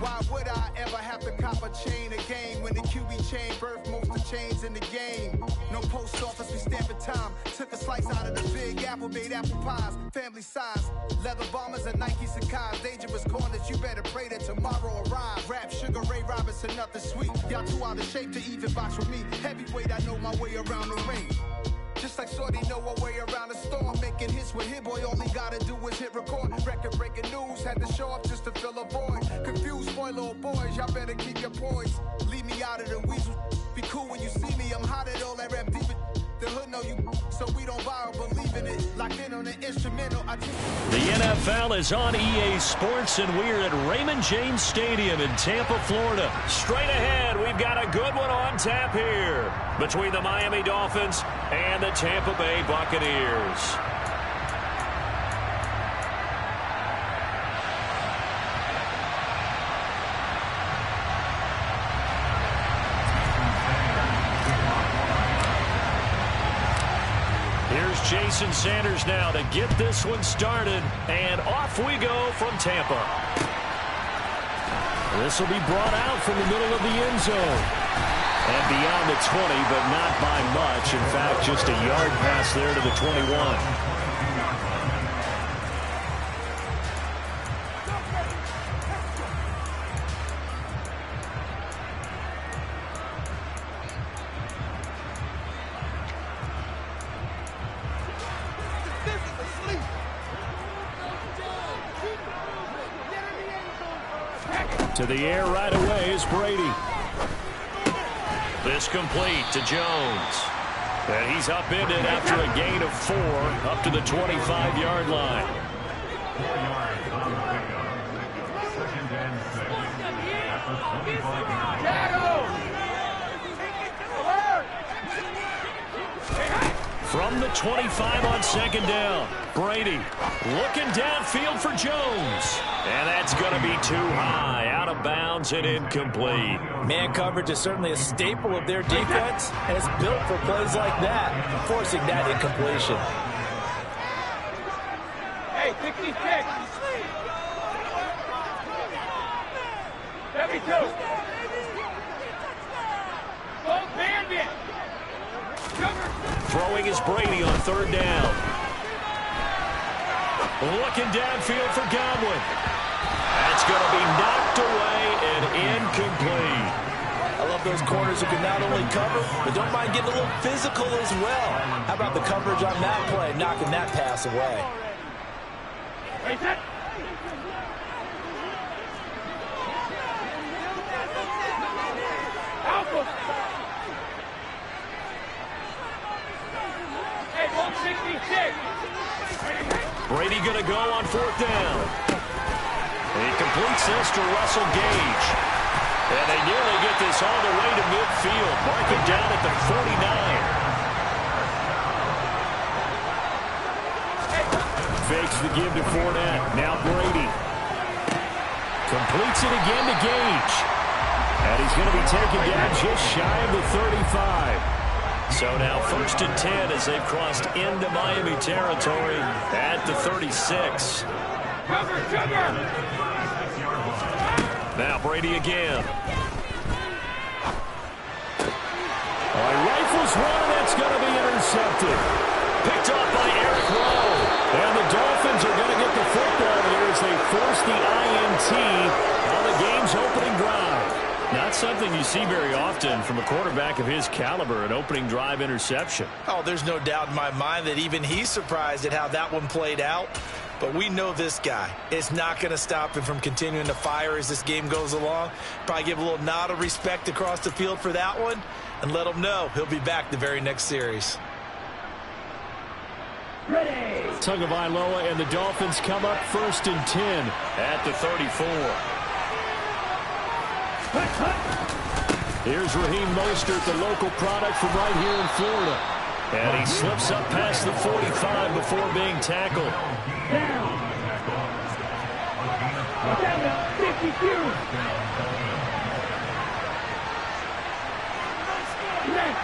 Why would I ever have to cop a chain again when the QB chain birthed most of the chains in the game? No post office, we stamping time. Took a slice out of the big apple, made apple pies, family size. Leather bombers and Nike Sacai's, dangerous corners, you better pray that tomorrow arrives. Rap, Sugar Ray Robinson, nothing sweet. Y'all too out of shape to even box with me. Heavyweight, I know my way around the ring. Just like Shorty know a way around the storm. Making hits with Hit Boy, all he gotta do is hit record. Record breaking news, had to show up just to fill a void. Confused boy, little boys, y'all better keep your poise. Leave me out of the weasel. Be cool when you see me, I'm hot at all that rap deep. The hood know you, so we don't borrow, believe in it. Locked in on the instrumental. The NFL is on EA Sports, and we're at Raymond James Stadium in Tampa, Florida. Straight ahead, we've got a good one on tap here between the Miami Dolphins and the Tampa Bay Buccaneers. Here's Jason Sanders now to get this one started, and off we go from Tampa. This will be brought out from the middle of the end zone. And beyond the 20, but not by much. In fact, just a yard pass there to the 21. To the air right away is Brady. This complete to Jones. And he's upended after a gain of 4 up to the 25-yard line. 4 yards on the pickup. Second and 6 at the 25-yard line. From the 25 on second down, Brady looking downfield for Jones. And that's going to be too high, out of bounds and incomplete. Man coverage is certainly a staple of their defense, and it's built for plays like that, forcing that incompletion. Hey, 66. 72. Go bandit. Throwing is Brady on third down. Looking downfield for Godwin. That's going to be knocked away and incomplete. I love those corners who can not only cover, but don't mind getting a little physical as well. How about the coverage on that play, knocking that pass away? Brady going to go on fourth down. He completes this to Russell Gage. And they nearly get this all the way to midfield. Mark it down at the 49. Fakes the give to Fournette. Now Brady. Completes it again to Gage. And he's going to be taken down just shy of the 35. So now 1st and 10 as they've crossed into Miami territory at the 36. Cover, cover. Now Brady again. He rifles one, that's going to be intercepted. Picked off by Eric Rowe. And the Dolphins are going to get the football here as they force the INT on the game's opening drive. Not something you see very often from a quarterback of his caliber, an opening drive interception. Oh, there's no doubt in my mind that even he's surprised at how that one played out. But we know this guy is not going to stop him from continuing to fire as this game goes along. Probably give a little nod of respect across the field for that one and let him know he'll be back the very next series. Tagovailoa and the Dolphins come up 1st and 10 at the 34. Here's Raheem Mostert, the local product from right here in Florida. And he slips up past the 45 before being tackled. Down 52. Left.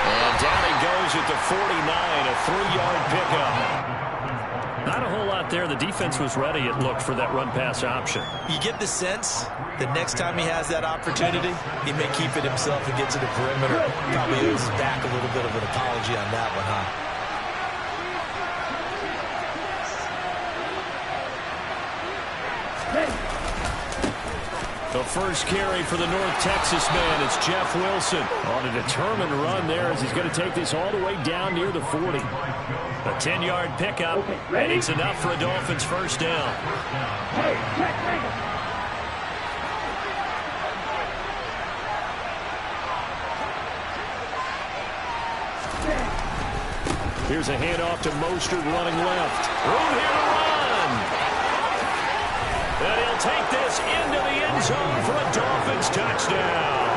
And down he goes at the 49, a 3-yard pickup. Not a whole lot there. The defense was ready, it looked, for that run-pass option. You get the sense that next time he has that opportunity, he may keep it himself and get to the perimeter. Probably owes his back a little bit of an apology on that one, huh? The first carry for the North Texas man is Jeff Wilson on a determined run there as he's going to take this all the way down near the 40. A 10-yard pickup, and it's enough for a Dolphins first down. Here's a handoff to Mostert running left. Room here to run. And he'll take this into the end zone for a Dolphins touchdown.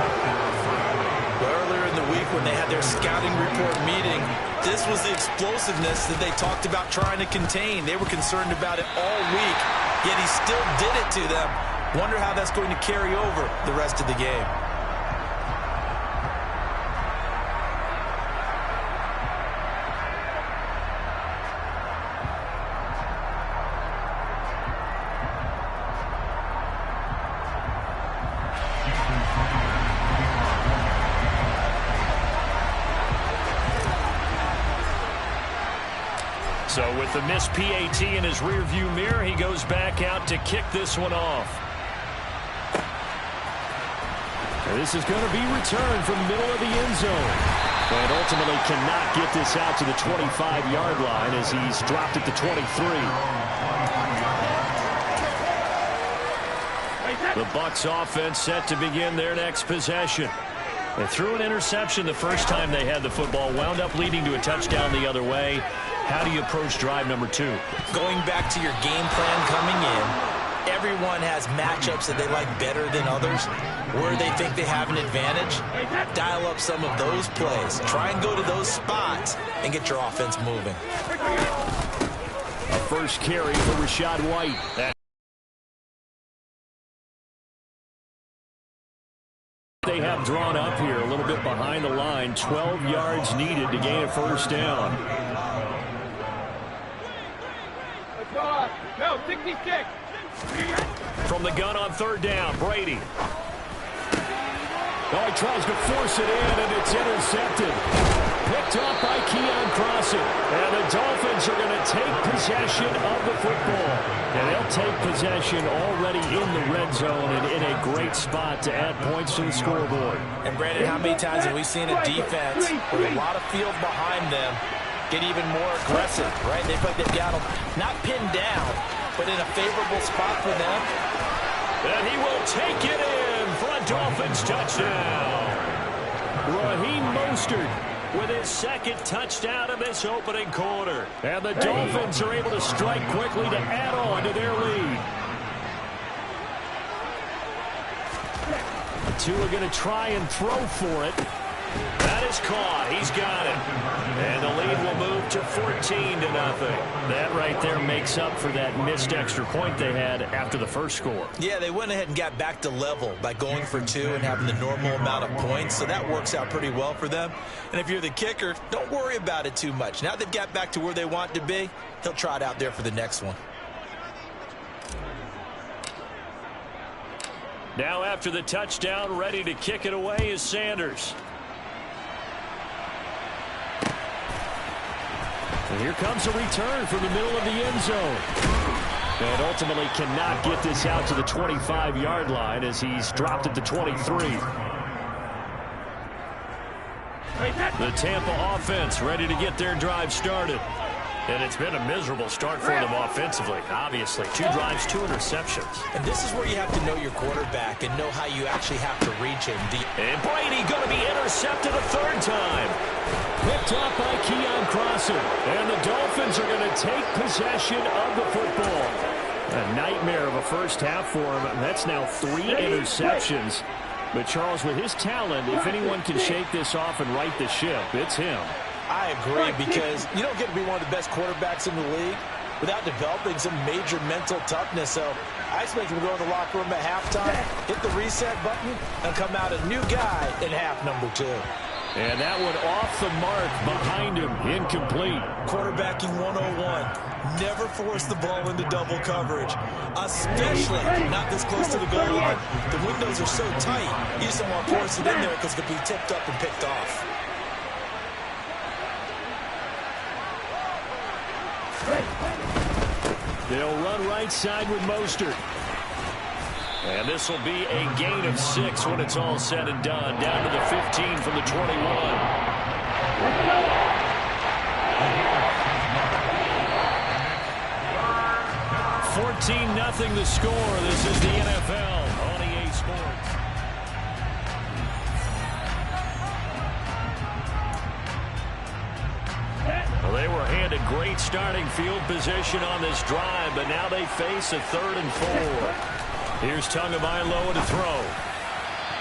Earlier in the week when they had their scouting report meeting, this was the explosiveness that they talked about trying to contain. They were concerned about it all week, yet he still did it to them. Wonder how that's going to carry over the rest of the game. So with the missed PAT in his rearview mirror, he goes back out to kick this one off. And this is going to be returned from the middle of the end zone. And ultimately cannot get this out to the 25-yard line as he's dropped at the 23. The Bucs offense set to begin their next possession. They threw an interception the first time they had the football, wound up leading to a touchdown the other way. How do you approach drive number 2? Going back to your game plan coming in, everyone has matchups that they like better than others, where they think they have an advantage. Dial up some of those plays. Try and go to those spots and get your offense moving. A first carry for Rachaad White. They have drawn up here a little bit behind the line. 12 yards needed to gain a first down. No, 66. From the gun on third down, Brady. Oh, he tries to force it in, and it's intercepted. Picked off by Keon Crossett. And the Dolphins are going to take possession of the football. And they'll take possession already in the red zone and in a great spot to add points to the scoreboard. And, Brandon, how many times have we seen a defense with a lot of field behind them get even more aggressive, right? They feel like they've got them not pinned down, but in a favorable spot for them. And he will take it in for a Dolphins touchdown. Raheem Mostert with his second touchdown of this opening quarter. And the Dolphins are able to strike quickly to add on to their lead. The two are going to try and throw for it. That is caught. He's got it. And the lead will move to 14-0. That right there makes up for that missed extra point they had after the first score. Yeah, they went ahead and got back to level by going for 2 and having the normal amount of points, so that works out pretty well for them. And if you're the kicker, don't worry about it too much. Now they've got back to where they want to be, he'll try it out there for the next one. Now after the touchdown, ready to kick it away is Sanders. And here comes a return from the middle of the end zone. And ultimately cannot get this out to the 25-yard line as he's dropped at the 23. The Tampa offense ready to get their drive started. And it's been a miserable start for them offensively, obviously. 2 drives, 2 interceptions. And this is where you have to know your quarterback and know how you actually have to reach him. And Brady going to be intercepted a 3rd time. Picked off by Keon Crosser. And the Dolphins are going to take possession of the football. A nightmare of a first half for him. That's now 3 interceptions. But Charles, with his talent, if anyone can shake this off and right the ship, it's him. I agree, because you don't get to be one of the best quarterbacks in the league without developing some major mental toughness. So I expect him to go in the locker room at halftime, hit the reset button, and come out a new guy in half number 2. And that one off the mark behind him, incomplete. Quarterbacking 101. Never force the ball into double coverage, especially not this close to the goal line. The windows are so tight, you just don't want to force it in there because it could be tipped up and picked off. They'll run right side with Mostert. And this will be a gain of 6 when it's all said and done. Down to the 15 from the 21. 14-0 the score. This is the NFL on EA Sports. Well, they were handed great starting field position on this drive, but now they face a 3rd and 4. Here's Tagovailoa to throw.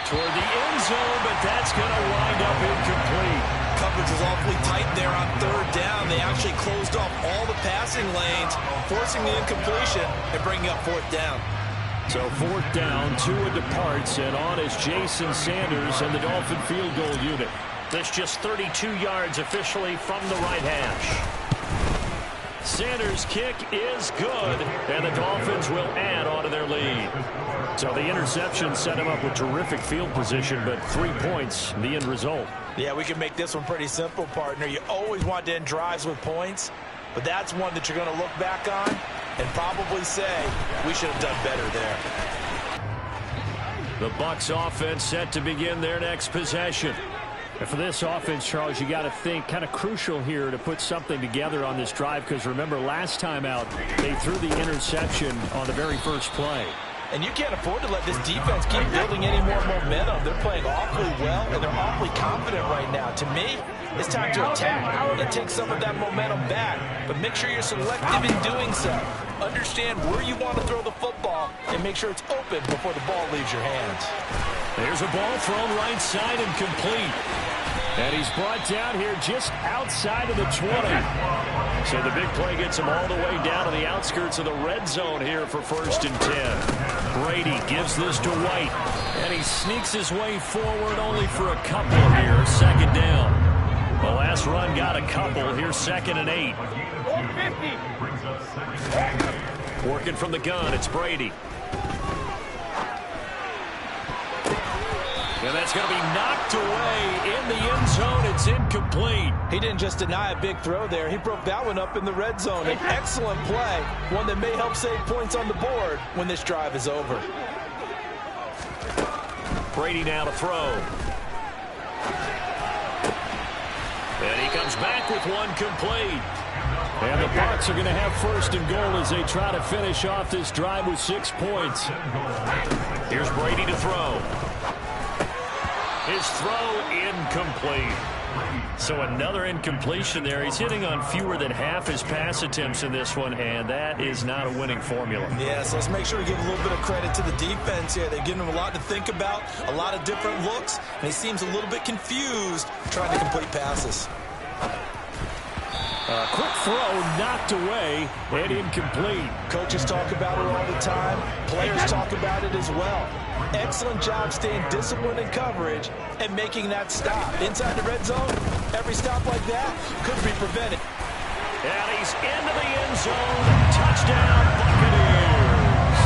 Toward the end zone, but that's going to wind up incomplete. Coverage was awfully tight there on 3rd down. They actually closed off all the passing lanes, forcing the incompletion and bringing up 4th down. So 4th down, Tua departs, and on is Jason Sanders and the Dolphin field goal unit. This just 32 yards officially from the right hash. Sanders' kick is good, and the Dolphins will add on to their lead. So the interception set him up with terrific field position, but 3 points, the end result. Yeah, we can make this one pretty simple, partner. You always want to end drives with points, but that's one that you're going to look back on and probably say, we should have done better there. The Bucs offense set to begin their next possession. And for this offense, Charles, you got to think kind of crucial here to put something together on this drive, because remember last time out they threw the interception on the very first play. And you can't afford to let this defense keep building any more momentum. They're playing awfully well, and they're awfully confident right now. To me, it's time to attack and take some of that momentum back. But make sure you're selective in doing so. Understand where you want to throw the football and make sure it's open before the ball leaves your hands. There's a ball thrown right side and complete. And he's brought down here just outside of the 20. So the big play gets him all the way down to the outskirts of the red zone here for 1st and 10. Brady gives this to White. And he sneaks his way forward only for a couple here. 2nd down. The last run got a couple. Here's 2nd and 8. 450. Working from the gun, it's Brady. And that's going to be knocked away in the end zone. It's incomplete. He didn't just deny a big throw there. He broke that one up in the red zone. An excellent play, one that may help save points on the board when this drive is over. Brady now to throw. And he comes back with one complete. And the Bucs are going to have 1st and goal as they try to finish off this drive with 6 points. Here's Brady to throw. His throw incomplete. So another incompletion there. He's hitting on fewer than half his pass attempts in this one, and that is not a winning formula. Yeah, so let's make sure we give a little bit of credit to the defense here. They're giving him a lot to think about, a lot of different looks, and he seems a little bit confused trying to complete passes. Quick throw knocked away and incomplete. Coaches talk about it all the time. Players talk about it as well. Excellent job staying disciplined in coverage and making that stop. Inside the red zone, every stop like that could be prevented. And he's into the end zone. Touchdown, Buccaneers.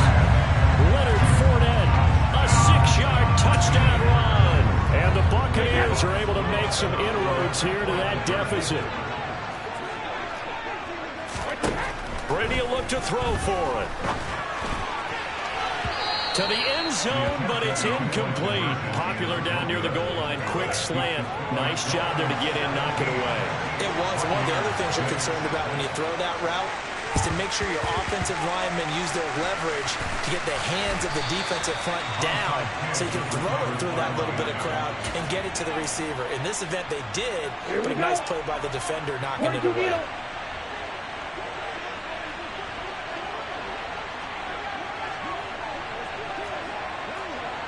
Leonard Fournette, a 6-yard touchdown run. And the Buccaneers are able to make some inroads here to that deficit. Brady will look to throw for it. To the end zone, but it's incomplete. Popular down near the goal line. Quick slant. Nice job there to get in, knock it away. It was. One of the other things you're concerned about when you throw that route is to make sure your offensive linemen use their leverage to get the hands of the defensive front down so you can throw it through that little bit of crowd and get it to the receiver. In this event, they did, but a nice play by the defender knocking it away.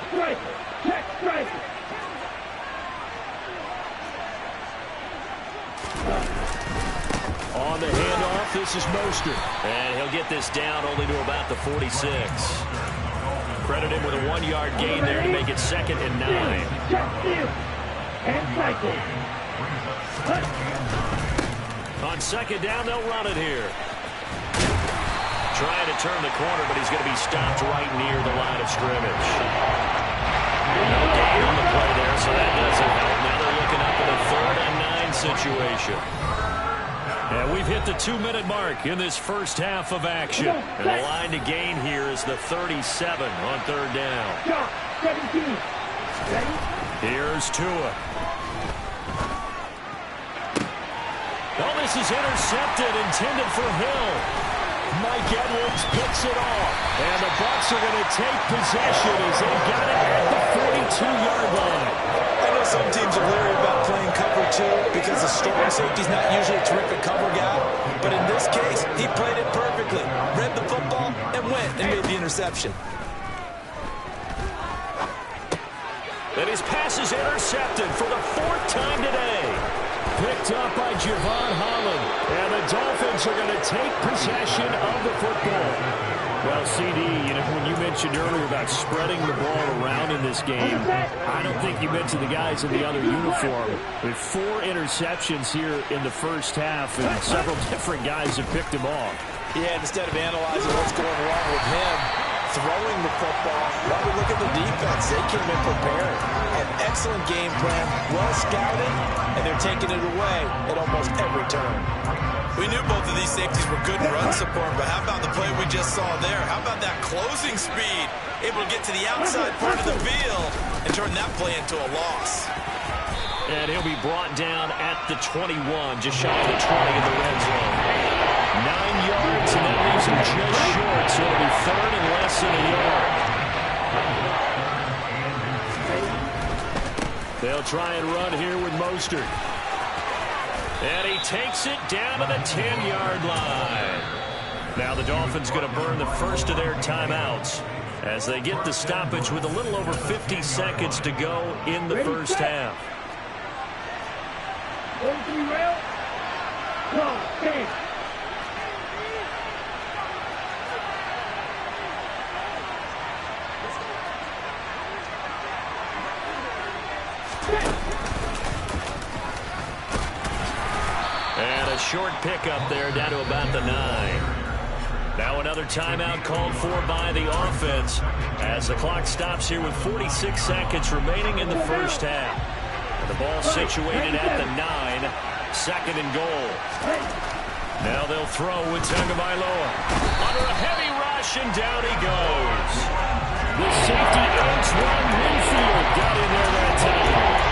Striker, check striker. On the handoff, this is Mostert. And he'll get this down only to about the 46. Credit him with a 1-yard gain there to make it 2nd and 9. Check field. And cycle. On 2nd down, they'll run it here. Trying to turn the corner, but he's going to be stopped right near the line of scrimmage. No gain on the play there, so that doesn't help. Now they're looking up in a 3rd and 9 situation. And we've hit the 2-minute mark in this first half of action. And the line to gain here is the 37 on 3rd down. 17. Ready? Here's Tua. Oh, this is intercepted, intended for Hill. Mike Edwards picks it off. And the Bucs are going to take possession as they got it at the 42-yard line. I know some teams are leery about playing cover 2 because the strong safety's not usually a terrific cover guy. But in this case, he played it perfectly. Read the football and went and made the interception. And his pass is intercepted for the 4th time today. Picked up by Javon Holland. And the Dolphins are going to take possession of the football. Well, CD, when you mentioned earlier about spreading the ball around in this game, I don't think you mentioned the guys in the other uniform. With 4 interceptions here in the first half, and several different guys have picked him off. Yeah, instead of analyzing what's going wrong with him, throwing the football, well, we look at the defense. They came in prepared. An excellent game plan, well scouted, and they're taking it away at almost every turn. We knew both of these safeties were good in run support, but how about the play we just saw there? How about that closing speed? Able to get to the outside part of the field and turn that play into a loss. And he'll be brought down at the 21, just shy of the 20 in the red zone. 9 yards, and that leaves him just short, so it'll be 3rd and less than a yard. They'll try and run here with Mostert. And he takes it down to the 10-yard line. Now the Dolphins going to burn the first of their timeouts as they get the stoppage with a little over 50 seconds to go in the first half. 1-3 rail. Go, stand. And a short pickup there down to about the 9. Now another timeout called for by the offense as the clock stops here with 46 seconds remaining in the first half. And the ball situated at the 9, 2nd and goal. Now they'll throw with Tagovailoa. Under a heavy rush, and down he goes. The safety Antoine Winfield got in there that time.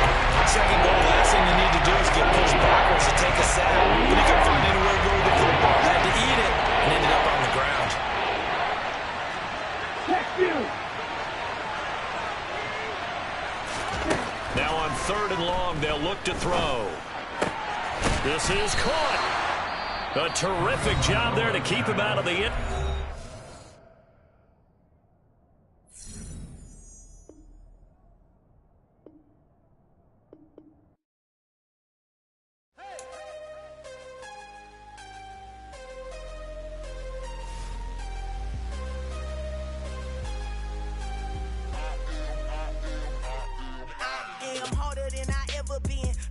2nd goal, last thing you need to do is get pushed backwards to take a sack. But he couldn't find anywhere to go with the football. Had to eat it and ended up on the ground. Check you. Now on 3rd and long, they'll look to throw. This is caught. A terrific job there to keep him out of the end.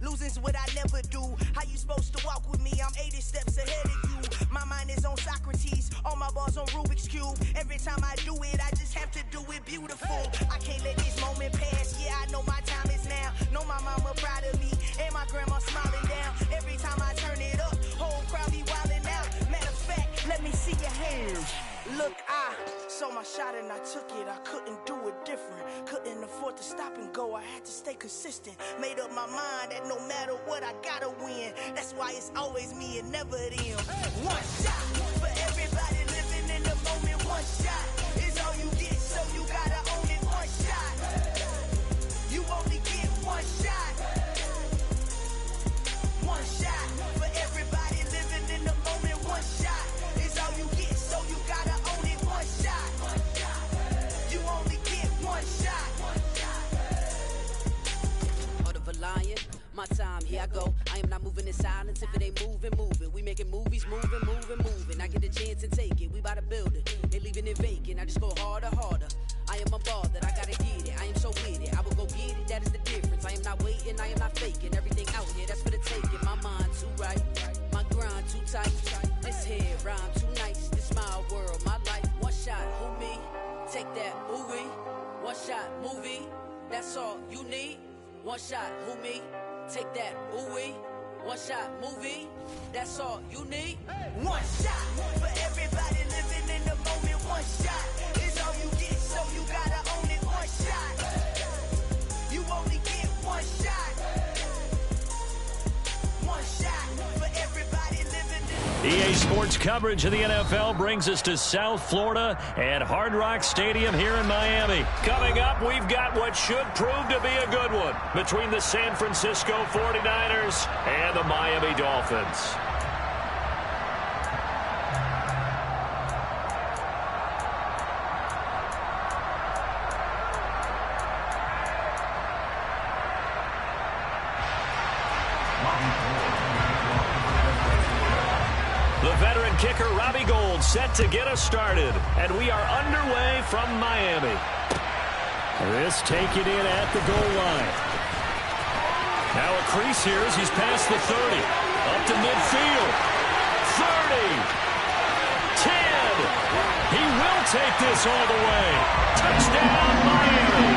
Losing's what I never do. How you supposed to walk with me? I'm 80 steps ahead of you. My mind is on Socrates, all my balls on Rubik's Cube. Every time I do it, I just have to do it beautiful. I can't let this moment pass. Yeah, I know my time is now. Know my mama proud of me, and my grandma smiling down. Every time I turn it up, whole crowd be wilding out. Matter of fact, let me see shot and I took it, I couldn't do it different. Couldn't afford to stop and go, I had to stay consistent. Made up my mind that no matter what, I gotta win. That's why it's always me and never them. One shot for everybody living in the moment. One shot is all you get, so you gotta own it. One shot, you only get one shot. One shot for everybody living in the moment. One shot is all you get, so you gotta own it. One shot, you only get one shot. Heart of a lion, my time, here I go. I am not moving in silence. If it ain't moving, move it. We making movies, moving, moving, moving. I get a chance and take it. We bout to build it. They leaving it vacant. I just go harder, harder. I am a ball that I gotta get it. I am so with it. I will go get it. That is the difference. I am not waiting. I am not faking. Everything out here, that's for the taking. My mind too right. My grind too tight. This head rhyme too nice. This my world, my life. One shot, who me? Take that, movie. One shot, movie. That's all you need. One shot, who me? Take that, ooh-wee. One shot, movie. That's all you need. One shot for everybody living in the moment. One shot is all you get, so you gotta own it. One shot, you only get one shot. One shot for everybody living in the EA Sports coverage of the NFL brings us to South Florida and Hard Rock Stadium here in Miami. Coming up, we've got what should prove to be a good one between the San Francisco 49ers and the Miami Dolphins. Kicker Robbie Gould set to get us started, and we are underway from Miami. This taken in at the goal line. Now a crease here as he's past the 30. Up to midfield. 30. 10. He will take this all the way. Touchdown, Miami.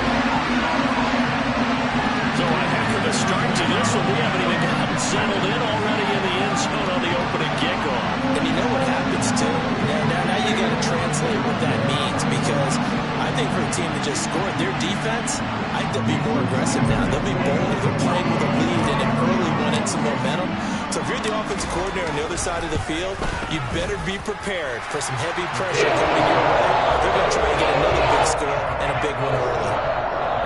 So a heck of a start to this one. We haven't even gotten settled in already in the end zone on the opening kickoff. And you know what happens, too? Now you got to translate what that means, because I think for a team to just score their defense, I think they'll be more aggressive now. They'll be bold. They're playing with a lead and an early one and some momentum. So if you're the offensive coordinator on the other side of the field, you better be prepared for some heavy pressure coming your way. They're going to try and get another big score and a big one early.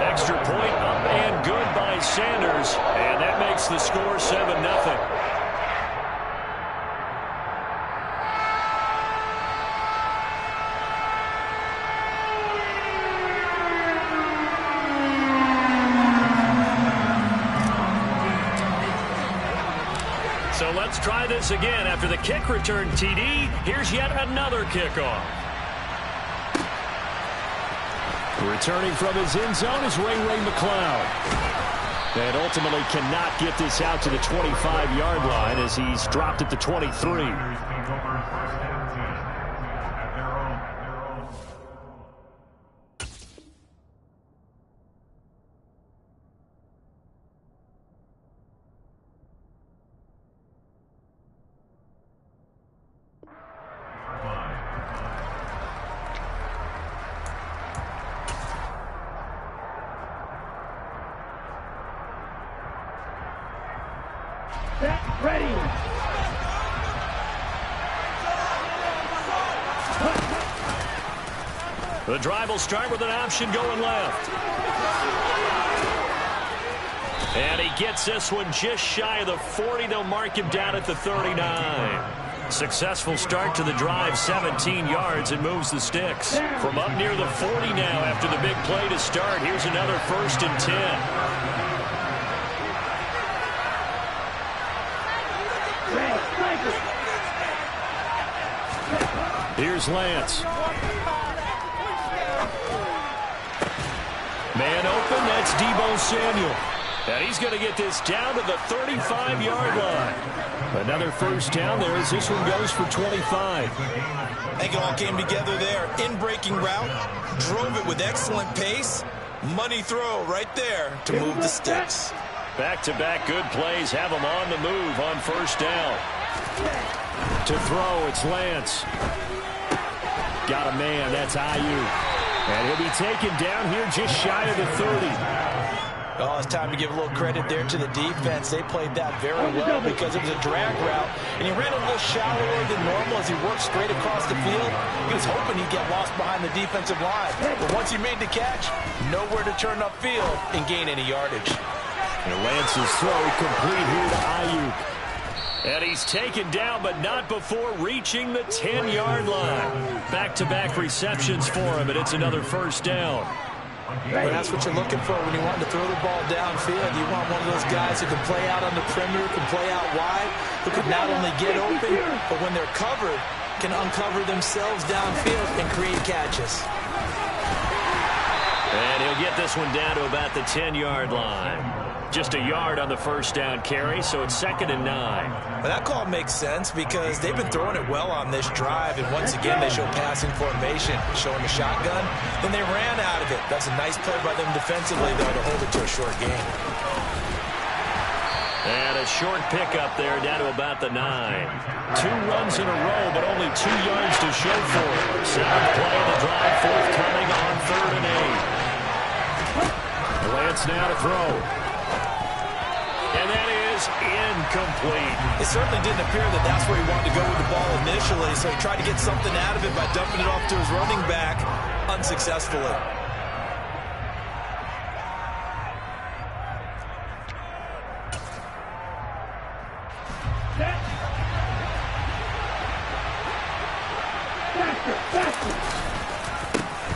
Extra point up and good by Sanders, and that makes the score 7-0. So let's try this again. After the kick return TD, here's yet another kickoff. Returning from his end zone is Ray McCloud. And ultimately cannot get this out to the 25-yard line as he's dropped at the 23. Ready. The drive will start with an option going left. And he gets this one just shy of the 40. They'll mark him down at the 39. Successful start to the drive, 17 yards, and moves the sticks. From up near the 40 now after the big play to start. Here's another 1st and 10. Here's Lance. Man open, that's Deebo Samuel. And he's going to get this down to the 35-yard line. Another first down there as this one goes for 25. I think it all came together there. In-breaking route, drove it with excellent pace. Money throw right there to move the sticks. Back-to-back good plays have him on the move on first down. To throw, it's Lance. Got a man, that's Ayuk. And he'll be taken down here just shy of the 30. Oh, it's time to give a little credit there to the defense. They played that very well because it was a drag route, and he ran a little shallower than normal as he worked straight across the field. He was hoping he'd get lost behind the defensive line, but once he made the catch, nowhere to turn upfield and gain any yardage. And Lance's throw complete here to Ayuk. And he's taken down, but not before reaching the 10-yard line. Back-to-back receptions for him, and it's another first down. Well, that's what you're looking for when you want to throw the ball downfield. You want one of those guys who can play out on the perimeter, can play out wide, who can not only get open, but when they're covered, can uncover themselves downfield and create catches. And he'll get this one down to about the 10-yard line. Just a yard on the first down carry, so it's 2nd and 9. Well, that call makes sense because they've been throwing it well on this drive, and once again they show passing formation, showing the shotgun. Then they ran out of it. That's a nice play by them defensively, though, to hold it to a short gain. And a short pickup there down to about the 9. 2 runs in a row, but only 2 yards to show for it. 7th play of the drive, forthcoming on 3rd and 8. Lance now to throw. And that is incomplete. It certainly didn't appear that that's where he wanted to go with the ball initially, so he tried to get something out of it by dumping it off to his running back unsuccessfully.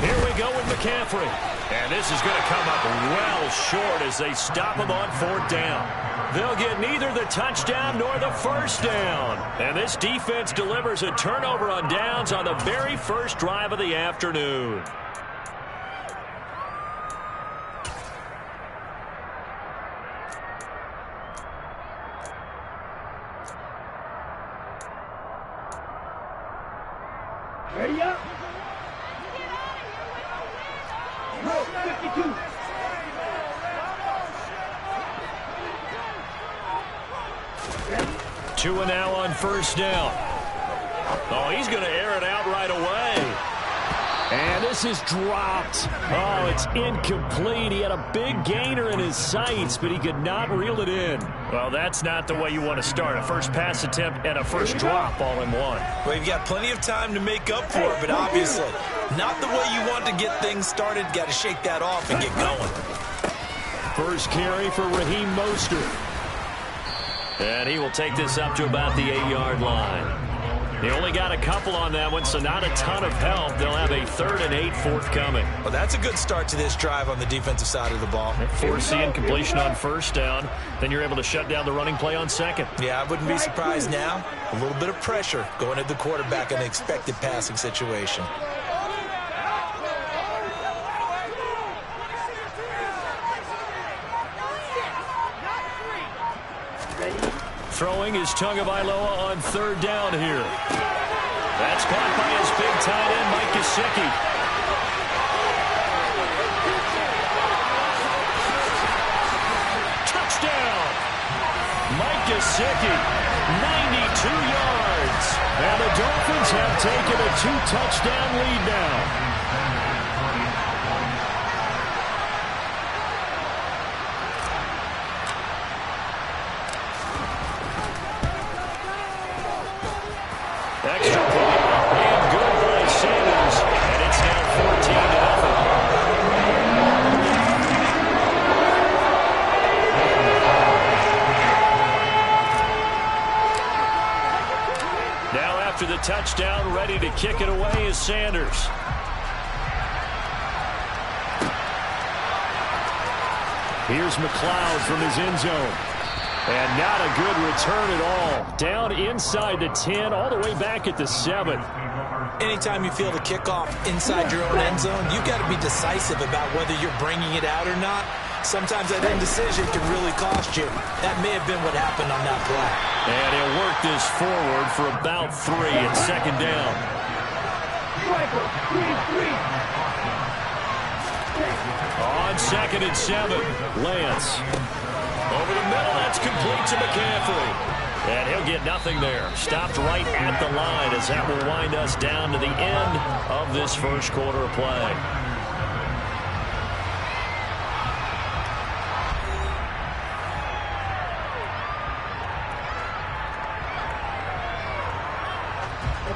Here we go with McCaffrey. And this is going to come up well short as they stop him on 4th down. They'll get neither the touchdown nor the first down. And this defense delivers a turnover on downs on the very first drive of the afternoon. Ready up. Go, 52. 2 and now on first down. Oh, he's going to air it out right away. And this is dropped. Oh, it's incomplete. He had a big gainer in his sights, but he could not reel it in. Well, that's not the way you want to start. A first pass attempt and a first drop all in one. Well, you've got plenty of time to make up for it, but obviously not the way you want to get things started. Got to shake that off and get going. First carry for Raheem Mostert. And he will take this up to about the 8-yard line. He only got a couple on that one, so not a ton of help. They'll have a 3rd and 8 forthcoming. Well, that's a good start to this drive on the defensive side of the ball. Force the incompletion on first down. Then you're able to shut down the running play on 2nd. Yeah, I wouldn't be surprised now. A little bit of pressure going at the quarterback in an expected passing situation. Throwing is Tagovailoa on 3rd down here. That's caught by his big tight end, Mike Gesicki. Touchdown! Mike Gesicki, 92 yards. And the Dolphins have taken a 2-touchdown lead now. Extra point and good by Sanders, and it's now 14-0. Now after the touchdown, ready to kick it away is Sanders. Here's McLeod from his end zone. And not a good return at all. Down inside the 10, all the way back at the 7. Anytime you feel the kickoff inside your own end zone, you've got to be decisive about whether you're bringing it out or not. Sometimes that indecision can really cost you. That may have been what happened on that play. And he'll work this forward for about 3 at 2nd down. On 2nd and 7, Lance. Over the middle, that's complete to McCaffrey. And he'll get nothing there. Stopped right at the line as that will wind us down to the end of this first quarter of play.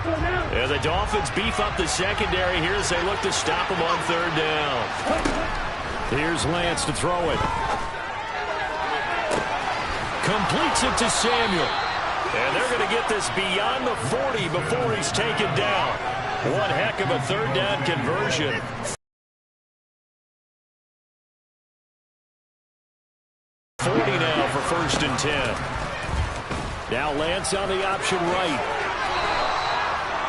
And the Dolphins beef up the secondary here as they look to stop them on third down. Here's Lance to throw it. Completes it to Samuel. And they're going to get this beyond the 40 before he's taken down. One heck of a third down conversion. Now for 1st and 10. Now Lance on the option right.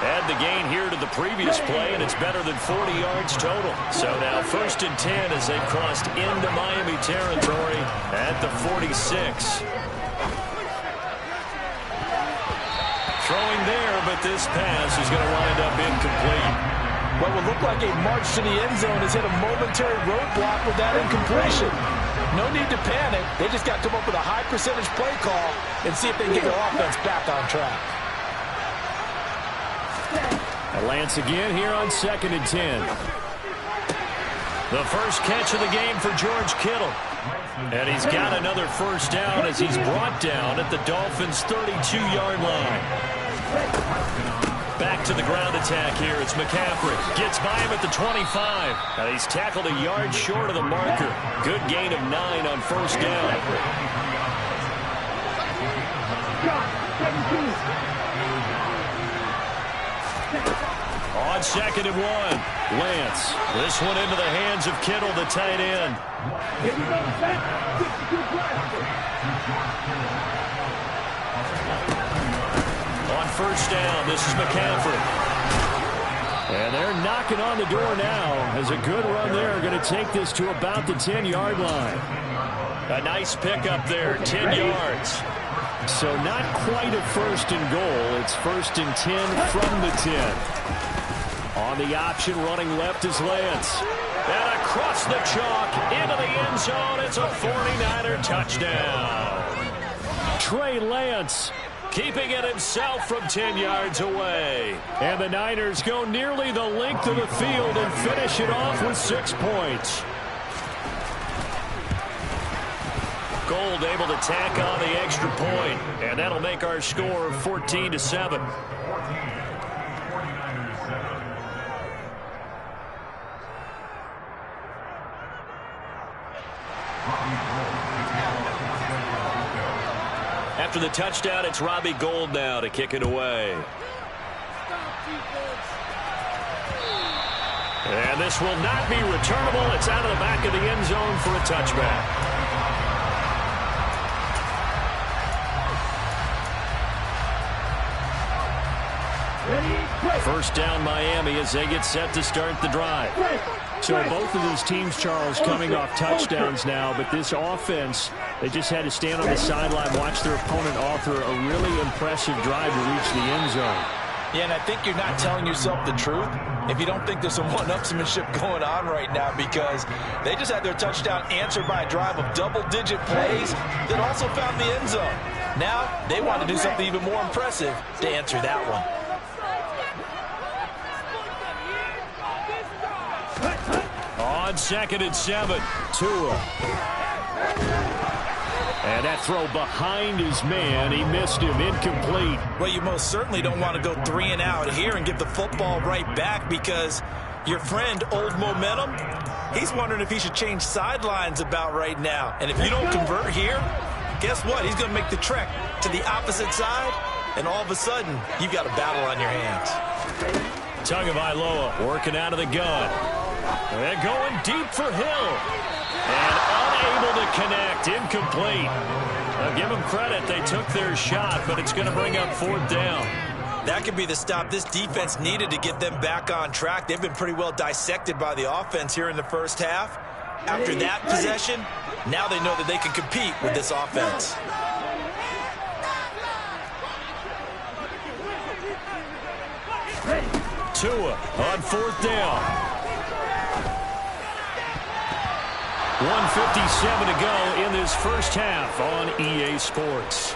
Add the gain here to the previous play, and it's better than 40 yards total. So now 1st and 10 as they've crossed into Miami territory at the 46. Throwing there, but this pass is going to wind up incomplete. What would look like a march to the end zone has hit a momentary roadblock with that incompletion. No need to panic. They just got to come up with a high percentage play call and see if they can get their offense back on track. And Lance again here on 2nd and 10. The first catch of the game for George Kittle. And he's got another first down as he's brought down at the Dolphins' 32-yard line. Back to the ground attack here. It's McCaffrey. Gets by him at the 25. And he's tackled a yard short of the marker. Good gain of 9 on first down. On 2nd and 1, Lance. This one into the hands of Kittle, the tight end. On first down, this is McCaffrey. And they're knocking on the door now as a good run there. Going to take this to about the 10-yard line. A nice pickup there, 10 yards. So not quite a 1st and goal. It's 1st and 10 from the 10. On the option, running left is Lance. And across the chalk, into the end zone. It's a 49er touchdown. Trey Lance keeping it himself from 10 yards away. And the Niners go nearly the length of the field and finish it off with 6 points. Gold able to tack on the extra point, and that'll make our score 14-7. After the touchdown, it's Robbie Gould now to kick it away. And this will not be returnable. It's out of the back of the end zone for a touchback. First down Miami as they get set to start the drive. So both of these teams, Charles, coming off touchdowns now, but this offense, they just had to stand on the sideline, watch their opponent author a really impressive drive to reach the end zone. Yeah, and I think you're not telling yourself the truth if you don't think there's some one-upsmanship going on right now, because they just had their touchdown answered by a drive of double-digit plays that also found the end zone. Now they want to do something even more impressive to answer that one. On 2nd and 7, Tua. And that throw behind his man. He missed him. Incomplete. Well, you most certainly don't want to go 3 and out here and give the football right back, because your friend, Old Momentum, he's wondering if he should change sidelines about right now. And if you don't convert here, guess what? He's going to make the trek to the opposite side, and all of a sudden, you've got a battle on your hands. Tagovailoa working out of the gun. They're going deep for Hill. And unable to connect. Incomplete. Now give them credit. They took their shot, but it's going to bring up 4th down. That could be the stop this defense needed to get them back on track. They've been pretty well dissected by the offense here in the first half. After that possession, now they know that they can compete with this offense. Tua on 4th down. 1:57 to go in this first half on EA Sports.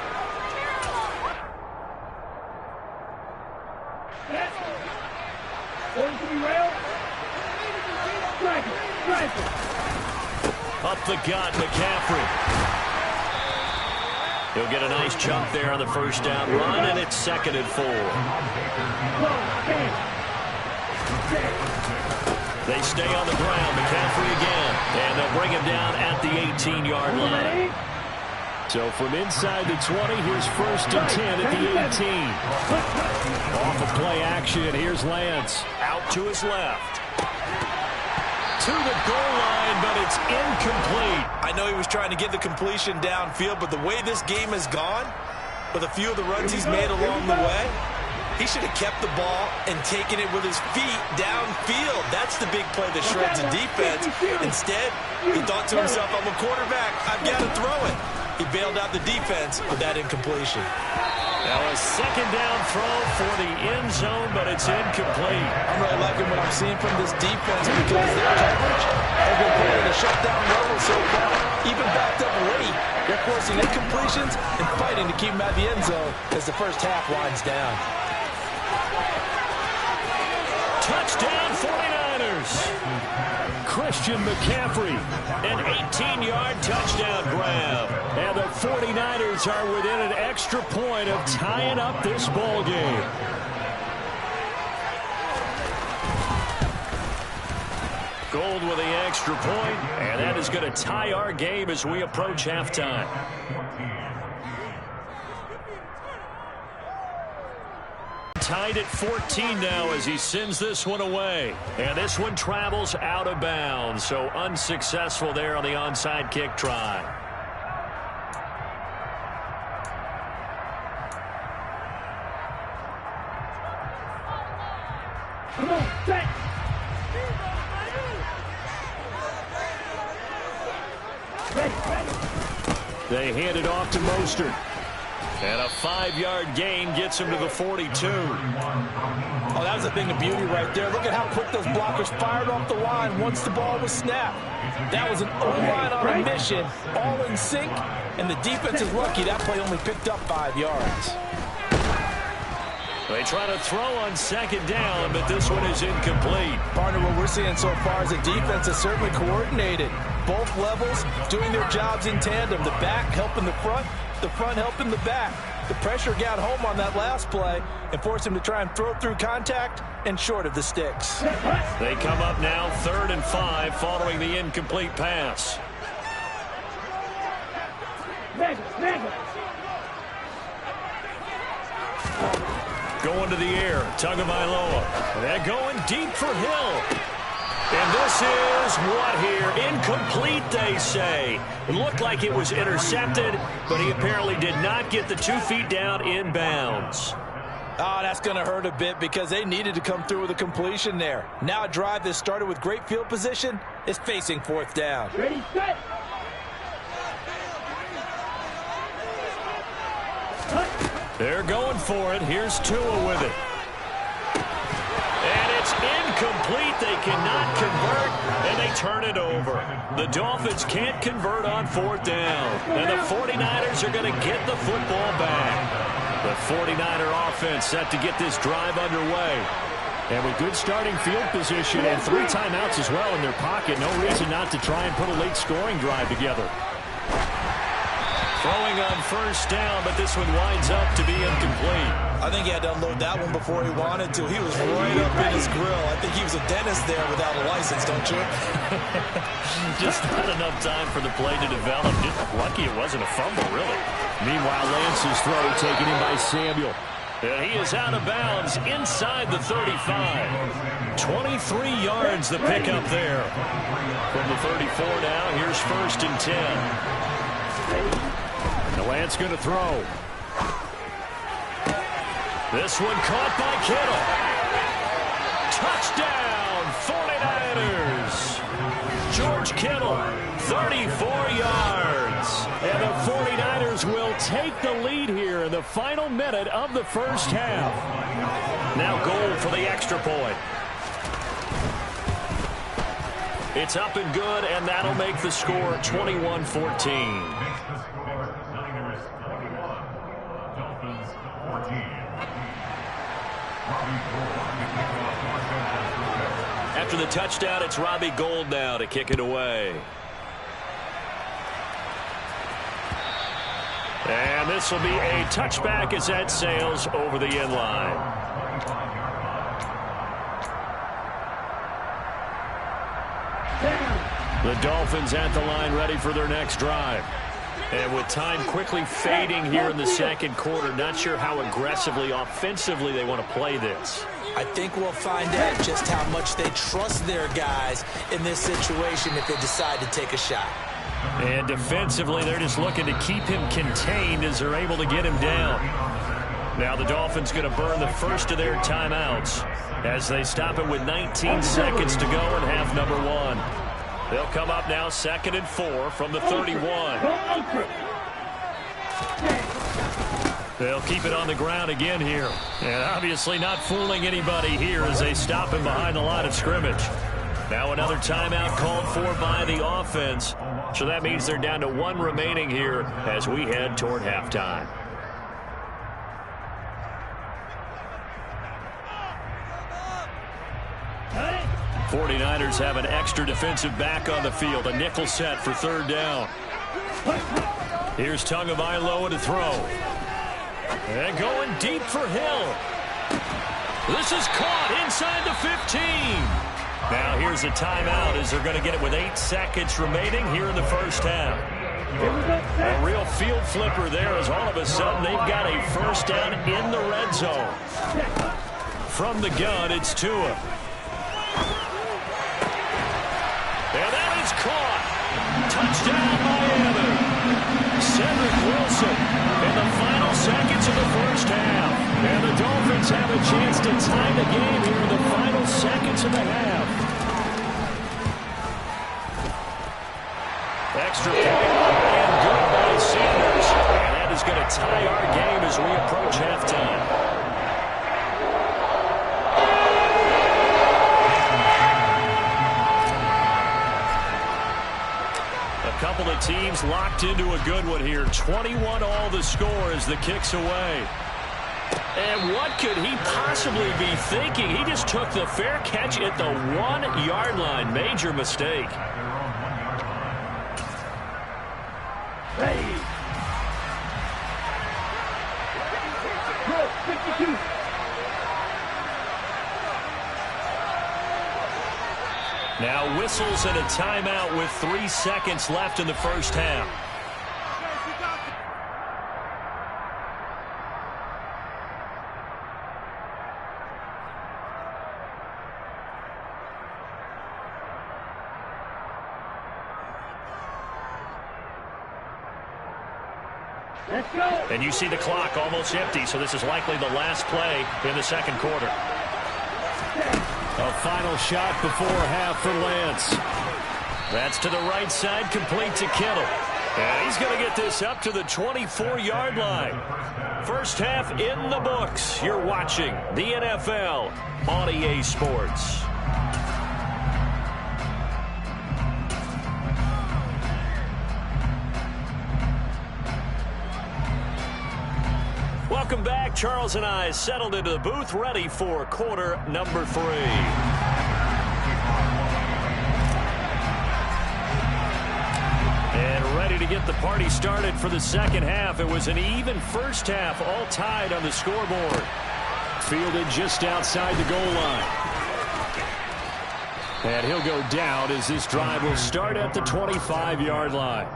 Up the gut, McCaffrey. He'll get a nice chunk there on the first down run, and it's 2nd and 4. They stay on the ground. McCaffrey again. And they'll bring him down at the 18-yard line. So from inside the 20, here's 1st and 10 at the 18. Off of play action, here's Lance. Out to his left. To the goal line, but it's incomplete. I know he was trying to get the completion downfield, but the way this game has gone, with a few of the runs he's made along the way, he should have kept the ball and taken it with his feet downfield. That's the big play that shreds the defense. Instead, he thought to himself, I'm a quarterback, I've got to throw it. He bailed out the defense with that incompletion. Now a 2nd down throw for the end zone, but it's incomplete. I'm really liking what I'm seeing from this defense because their coverage has been playing at a shutdown level so far. Even backed up late, they're forcing incompletions and fighting to keep them out of the end zone as the first half winds down. Touchdown 49ers. Christian McCaffrey, an 18-yard touchdown grab. And the 49ers are within an extra point of tying up this ball game. Gold with the extra point, and that is going to tie our game as we approach halftime. Tied at 14 now as he sends this one away. And this one travels out of bounds, so unsuccessful there on the onside kick try. Come on, set. They hand it off to Mostert. And a 5-yard gain gets him to the 42. Oh, that was a thing of beauty right there. Look at how quick those blockers fired off the line once the ball was snapped. That was an O-line on a mission, all in sync, and the defense is lucky that play only picked up 5 yards. They try to throw on 2nd down, but this one is incomplete. Partner, what we're seeing so far is the defense is certainly coordinated. Both levels doing their jobs in tandem. The back helping the front helping the back. The pressure got home on that last play and forced him to try and throw through contact and short of the sticks. They come up now 3rd and 5 following the incomplete pass. Going to the air, Tagovailoa. They're going deep for Hill. And this is what here? Incomplete, they say. It looked like it was intercepted, but he apparently did not get the 2 feet down in bounds. Oh, that's going to hurt a bit because they needed to come through with a completion there. Now a drive that started with great field position is facing 4th down. Ready, set. They're going for it. Here's Tua with it. And it's incomplete. They cannot convert, and they turn it over. The Dolphins can't convert on 4th down, and the 49ers are going to get the football back. The 49er offense set to get this drive underway. And with good starting field position and 3 timeouts as well in their pocket, no reason not to try and put a late scoring drive together. Throwing on 1st down, but this one winds up to be incomplete. I think he had to unload that one before he wanted to. He was right up in his grill. I think he was a dentist there without a license, don't you? Just not enough time for the play to develop. Just lucky it wasn't a fumble, really. Meanwhile, Lance's throw taken in by Samuel. And he is out of bounds inside the 35. 23 yards the pickup there. From the 34 now, here's 1st and 10. Now Lance going to throw. This one caught by Kittle. Touchdown, 49ers. George Kittle, 34 yards. And the 49ers will take the lead here in the final minute of the first half. Now goal for the extra point. It's up and good, and that'll make the score 21-14. After the touchdown, it's Robbie Gould now to kick it away. And this will be a touchback as that sails over the end line. The Dolphins at the line ready for their next drive. And with time quickly fading here in the second quarter, not sure how aggressively, offensively they want to play this. I think we'll find out just how much they trust their guys in this situation if they decide to take a shot. And defensively, they're just looking to keep him contained as they're able to get him down. Now the Dolphins going to burn the first of their timeouts as they stop it with 19 seconds to go in half number 1. They'll come up now 2nd and 4 from the 31. They'll keep it on the ground again here. And obviously not fooling anybody here as they stop him behind the line of scrimmage. Now another timeout called for by the offense. So that means they're down to 1 remaining here as we head toward halftime. Cut it. 49ers have an extra defensive back on the field. A nickel set for 3rd down. Here's Tagovailoa to throw. And going deep for Hill. This is caught inside the 15. Now here's a timeout as they're going to get it with 8 seconds remaining here in the first half. A real field flipper there as all of a sudden they've got a first down in the red zone. From the gun, it's Tua. And that is caught. Touchdown, Miami. Cedric Wilson in the final seconds of the first half. And the Dolphins have a chance to tie the game here in the final seconds of the half. Extra point and good by Sanders. And that is going to tie our game as we approach halftime. Couple of teams locked into a good one here. 21 all the score as the kick's away. And what could he possibly be thinking? He just took the fair catch at the 1-yard line. Major mistake. Ready. Go, 52. Now whistles and a timeout with 3 seconds left in the first half. Let's go. And you see the clock almost empty, so this is likely the last play in the second quarter. A final shot before half for Lance. That's to the right side, complete to Kittle. And he's going to get this up to the 24-yard line. First half in the books. You're watching the NFL on EA Sports. Welcome back. Charles and I settled into the booth, ready for quarter number 3. And ready to get the party started for the second half. It was an even first half, all tied on the scoreboard. Fielded just outside the goal line. And he'll go down as this drive will start at the 25-yard line.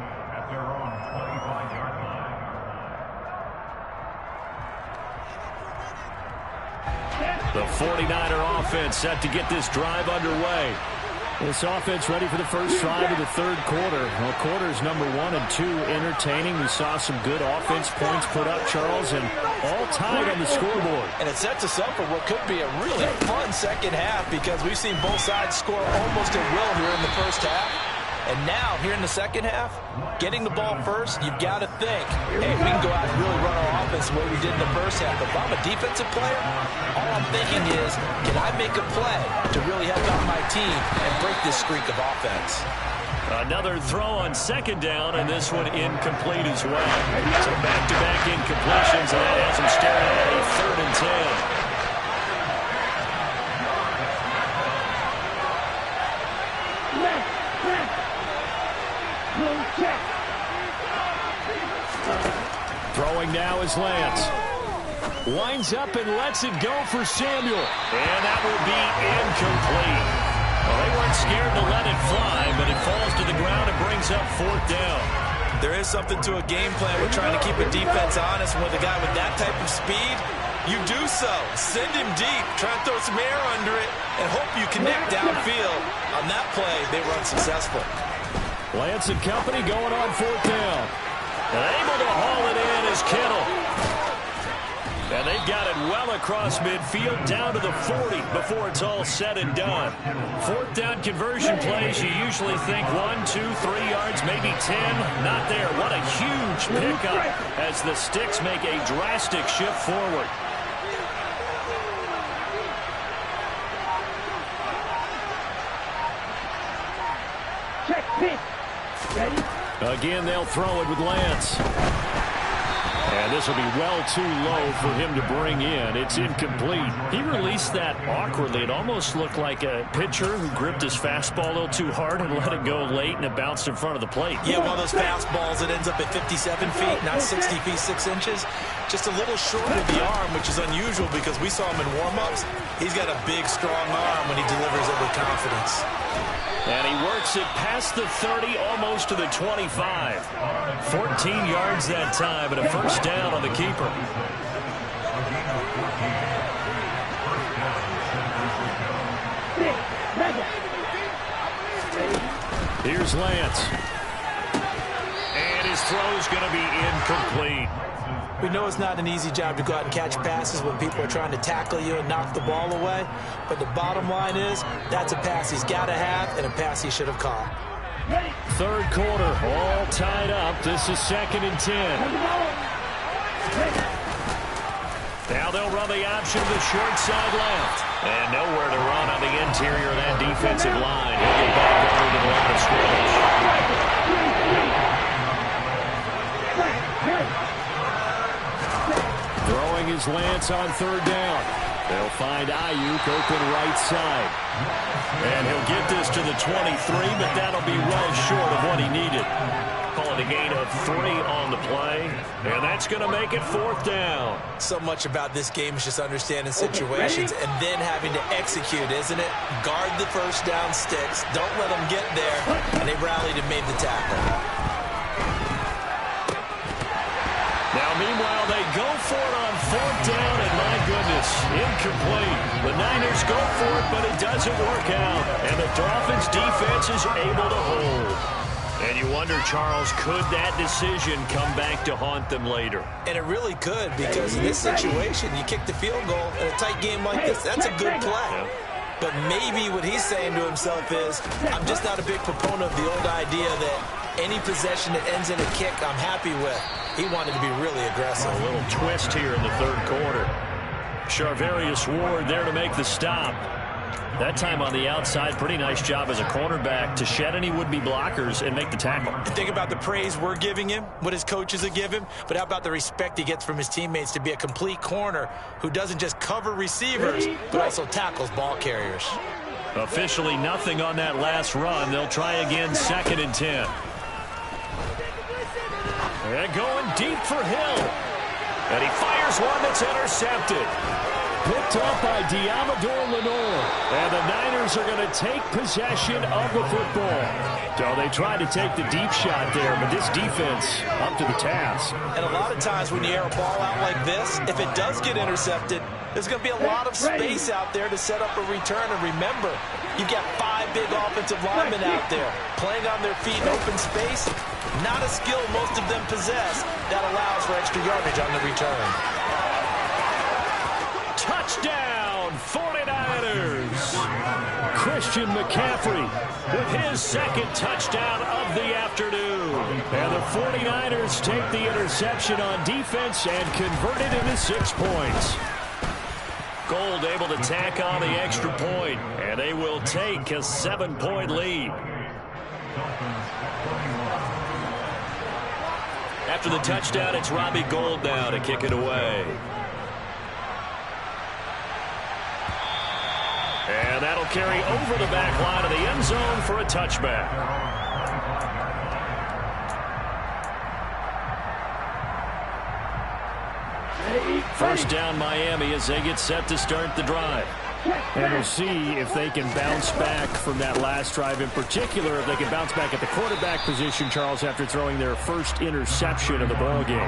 The 49er offense set to get this drive underway. This offense ready for the first drive of the third quarter. Well, quarters number 1 and 2 entertaining. We saw some good offense points put up, Charles, and all tied on the scoreboard. And it sets us up for what could be a really fun second half because we've seen both sides score almost at will here in the first half. And now, here in the second half, getting the ball first, you've got to think, hey, we can go out and really run our offense the way we did in the first half. But if I'm a defensive player, all I'm thinking is, can I make a play to really help out my team and break this streak of offense? Another throw on second down, and this one incomplete as well. So back-to-back incompletions, and that has him staring at a 3rd and 10. Throwing now is Lance. Winds up and lets it go for Samuel. And that will be incomplete. Well, they weren't scared to let it fly, but it falls to the ground and brings up 4th down. There is something to a game plan with trying to keep a defense honest. When with a guy with that type of speed, you do so. Send him deep. Try and throw some air under it and hope you connect downfield. On that play, they were unsuccessful. Lance and company going on 4th down. And able to haul it in is Kittle. And they've got it well across midfield down to the 40 before it's all said and done. 4th down conversion plays, you usually think 1, 2, 3 yards, maybe 10. Not there. What a huge pickup as the Sticks make a drastic shift forward. Check pitch. Ready? Again, they'll throw it with Lance. And this will be well too low for him to bring in. It's incomplete. He released that awkwardly. It almost looked like a pitcher who gripped his fastball a little too hard and let it go late, and it bounced in front of the plate. Yeah, one of those fastballs that ends up at 57 feet, not 60 feet, 6 inches. Just a little short of the arm, which is unusual because we saw him in warm-ups. He's got a big, strong arm when he delivers it with confidence. And he works it past the 30, almost to the 25. 14 yards that time, and a 1st down on the keeper. Here's Lance. And his throw's going to be incomplete. We know it's not an easy job to go out and catch passes when people are trying to tackle you and knock the ball away. But the bottom line is, that's a pass he's got to have and a pass he should have caught. 3rd quarter, all tied up. This is 2nd and 10. Now they'll run the option to the short side left. And nowhere to run on the interior of that defensive line. He'll get back over to the line of scrimmage. Throwing is Lance on 3rd down. They'll find Ayuk open right side. And he'll get this to the 23, but that'll be well short of what he needed. Call it a gain of 3 on the play, and that's going to make it 4th down. So much about this game is just understanding situations and then having to execute, isn't it? Guard the 1st down Sticks. Don't let them get there. And they rallied and made the tackle. Now, meanwhile, they go for it on 4th down, and my goodness, incomplete. The Niners go for it, but it doesn't work out. And the Dolphins' defense is able to hold. And you wonder, Charles, could that decision come back to haunt them later? And it really could, because in this situation, you kick the field goal in a tight game like this. That's a good play. Yeah. But maybe what he's saying to himself is, I'm just not a big proponent of the old idea that any possession that ends in a kick I'm happy with. He wanted to be really aggressive. A little twist here in the 3rd quarter. Charvarius Ward there to make the stop. That time on the outside, pretty nice job as a cornerback to shed any would-be blockers and make the tackle. Think about the praise we're giving him, what his coaches have given him, but how about the respect he gets from his teammates to be a complete corner who doesn't just cover receivers, but also tackles ball carriers. Officially nothing on that last run. They'll try again, 2nd and 10. And going deep for Hill. And he fires one that's intercepted. Picked off by Diamador Lenore. And the Niners are going to take possession of the football. So they tried to take the deep shot there, but this defense up to the task. And a lot of times when you air a ball out like this, if it does get intercepted, there's going to be a lot of space out there to set up a return. And remember, you've got 5 big offensive linemen out there playing on their feet in open space. Not a skill most of them possess that allows for extra yardage on the return. Touchdown, 49ers. Christian McCaffrey with his 2nd touchdown of the afternoon. And the 49ers take the interception on defense and convert it into 6 points. Gold able to tack on the extra point, and they will take a 7-point lead. After the touchdown, it's Robbie Gould now to kick it away. And that'll carry over the back line of the end zone for a touchback. First down Miami as they get set to start the drive. And we'll see if they can bounce back from that last drive, in particular if they can bounce back at the quarterback position, Charles, after throwing their first interception of the ball game.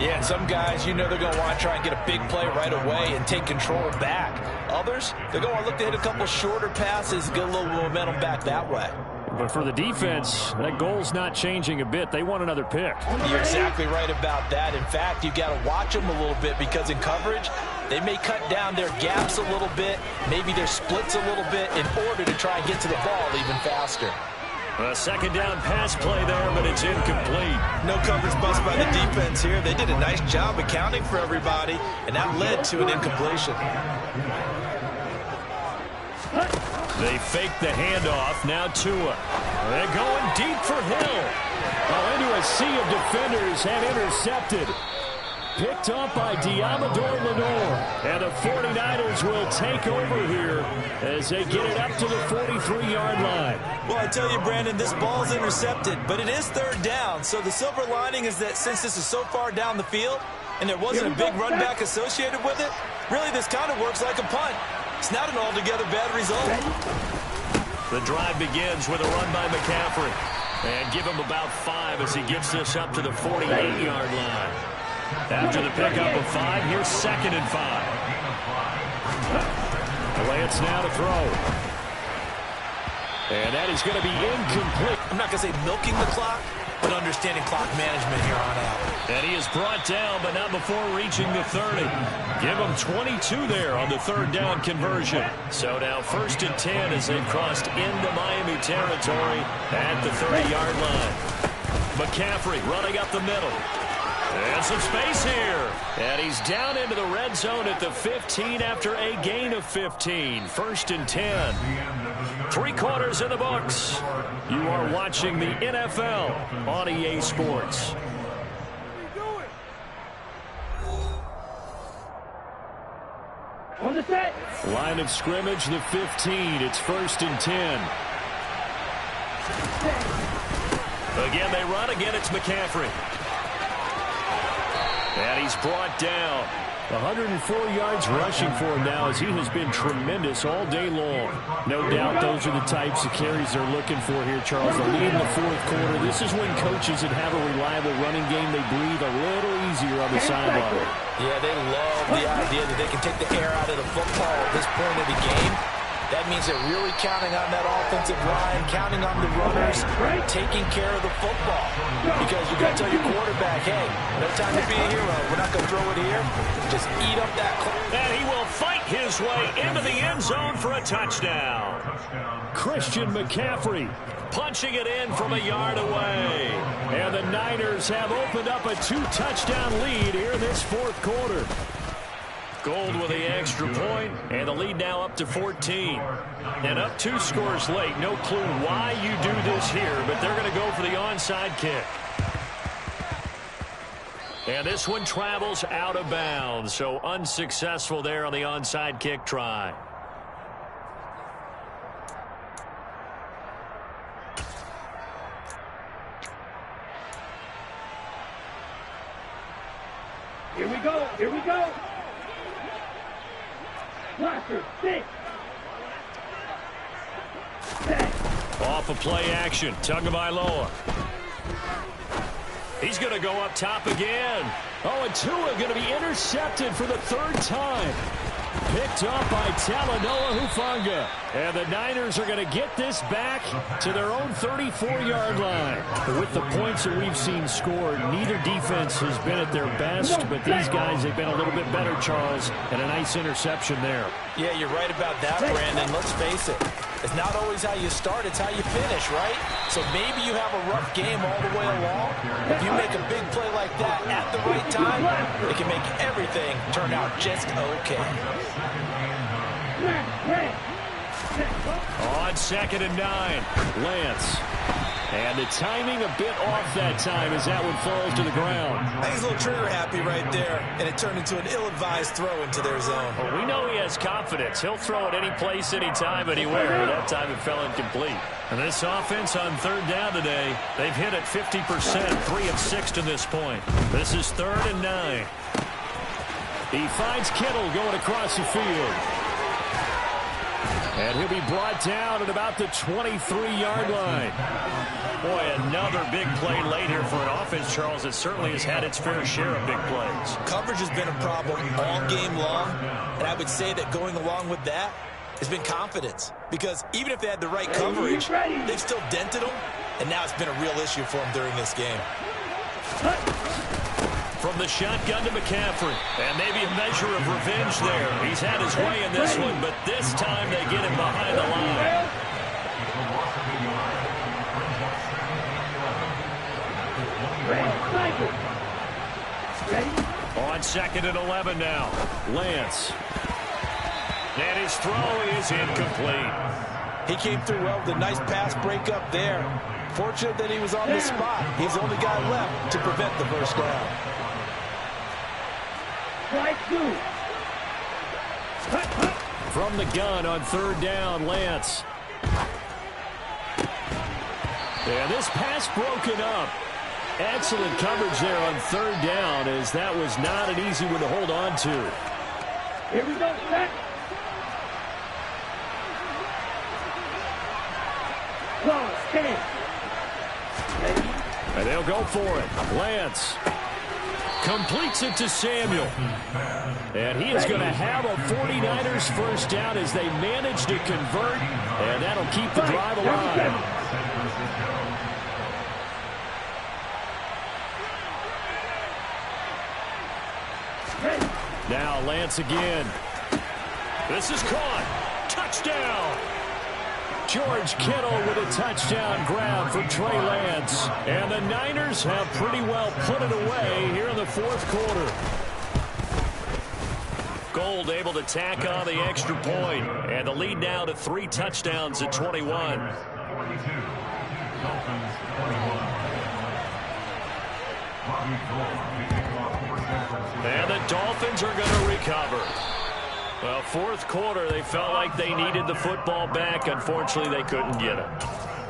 Yeah, some guys, they're going to want to try and get a big play right away and take control back. Others, they're going to look to hit a couple shorter passes, get a little momentum back that way. But for the defense, that goal's not changing a bit. They want another pick. You're exactly right about that. In fact, you've got to watch them a little bit because in coverage, they may cut down their gaps a little bit, maybe their splits a little bit in order to try and get to the ball even faster. A second down pass play there, but it's incomplete. No coverage bust by the defense here. They did a nice job accounting for everybody, and that led to an incompletion. They fake the handoff. Now Tua. They're going deep for Hill. Into a sea of defenders and intercepted. Picked up by Diamador Lenore. And the 49ers will take over here as they get it up to the 43-yard line. Well, I tell you, Brandon, this ball's intercepted, but it is third down. So the silver lining is that since this is so far down the field and there wasn't a big run back associated with it, really this kind of works like a punt. It's not an altogether bad result. The drive begins with a run by McCaffrey. And give him about 5 as he gets this up to the 48-yard line. After the pickup of 5, here's 2nd and 5. Lance now to throw. And that is going to be incomplete. I'm not going to say milking the clock, but understanding clock management here on out. And he is brought down, but not before reaching the 30. Give him 22 there on the third down conversion. So now 1st and 10 as they've crossed into Miami territory at the 30-yard line. McCaffrey running up the middle. And some space here. And he's down into the red zone at the 15 after a gain of 15. 1st and 10. 3 quarters in the books. You are watching the NFL on EA Sports. On the set. Line of scrimmage, the 15. It's 1st and 10. Again, they run. Again, it's McCaffrey. And he's brought down. 104 yards rushing for him now as he has been tremendous all day long. No doubt those are the types of carries they're looking for here, Charles. The lead in the 4th quarter. This is when coaches that have a reliable running game, they breathe a little easier on the sideline. Yeah, they love the idea that they can take the air out of the football at this point of the game. That means they're really counting on that offensive line, counting on the runners, taking care of the football. Because you've got to tell your quarterback, hey, no time to be a hero. We're not going to throw it here. Just eat up that clock. And he will fight his way into the end zone for a touchdown. Christian McCaffrey punching it in from a yard away. And the Niners have opened up a 2-touchdown lead here in this 4th quarter. Gold with the extra point, and the lead now up to 14. And up 2 scores late. No clue why you do this here, but they're going to go for the onside kick. And this one travels out of bounds, so unsuccessful there on the onside kick try. Here we go. Here we go. Blaster, 6. Off of play action. Tagovailoa. He's going to go up top again. Oh, and Tua going to be intercepted for the 3rd time. Picked up by Talanoa Hufanga. And the Niners are going to get this back to their own 34-yard line. With the points that we've seen scored, neither defense has been at their best, but these guys have been a little bit better, Charles, and a nice interception there. Yeah, you're right about that, Brandon. Let's face it. It's not always how you start, it's how you finish, right? So maybe you have a rough game all the way along. If you make a big play like that at the right time, it can make everything turn out just okay. On 2nd and 9, Lance. And the timing a bit off that time as that one falls to the ground. I think he's a little trigger happy right there, and it turned into an ill-advised throw into their zone. Well, we know he has confidence. He'll throw it any place, anytime, anywhere. That time it fell incomplete. And this offense on 3rd down today, they've hit it 50%, 3 of 6 to this point. This is 3rd and 9. He finds Kittle going across the field. And he'll be brought down at about the 23-yard line. Boy, another big play late here for an offense, Charles, that certainly has had its fair share of big plays. Coverage has been a problem all game long, and I would say that going along with that has been confidence. Because even if they had the right coverage, they've still dented them, and now it's been a real issue for them during this game. From the shotgun to McCaffrey. And maybe a measure of revenge there. He's had his way in this one, but this time they get him behind the line. On 2nd and 11 now. Lance. And his throw is incomplete. He came through well with a nice pass breakup there. Fortunate that he was on the spot. He's the only guy left to prevent the first down. From the gun on 3rd down, Lance. And this pass broken up. Excellent coverage there on 3rd down, as that was not an easy one to hold on to. Here we go, set. And they'll go for it. Lance completes it to Samuel. And he is going to have a 49ers first down as they manage to convert. And that'll keep the drive alive. Now Lance again. This is caught. Touchdown. George Kittle with a touchdown grab for Trey Lance. And the Niners have pretty well put it away here in the 4th quarter. Gold able to tack on the extra point. And the lead now to 3 touchdowns at 21. 42. Dolphins 41. Bobby Gold picking off for San Francisco. And the Dolphins are going to recover. Well, 4th quarter, they felt like they needed the football back. Unfortunately, they couldn't get it.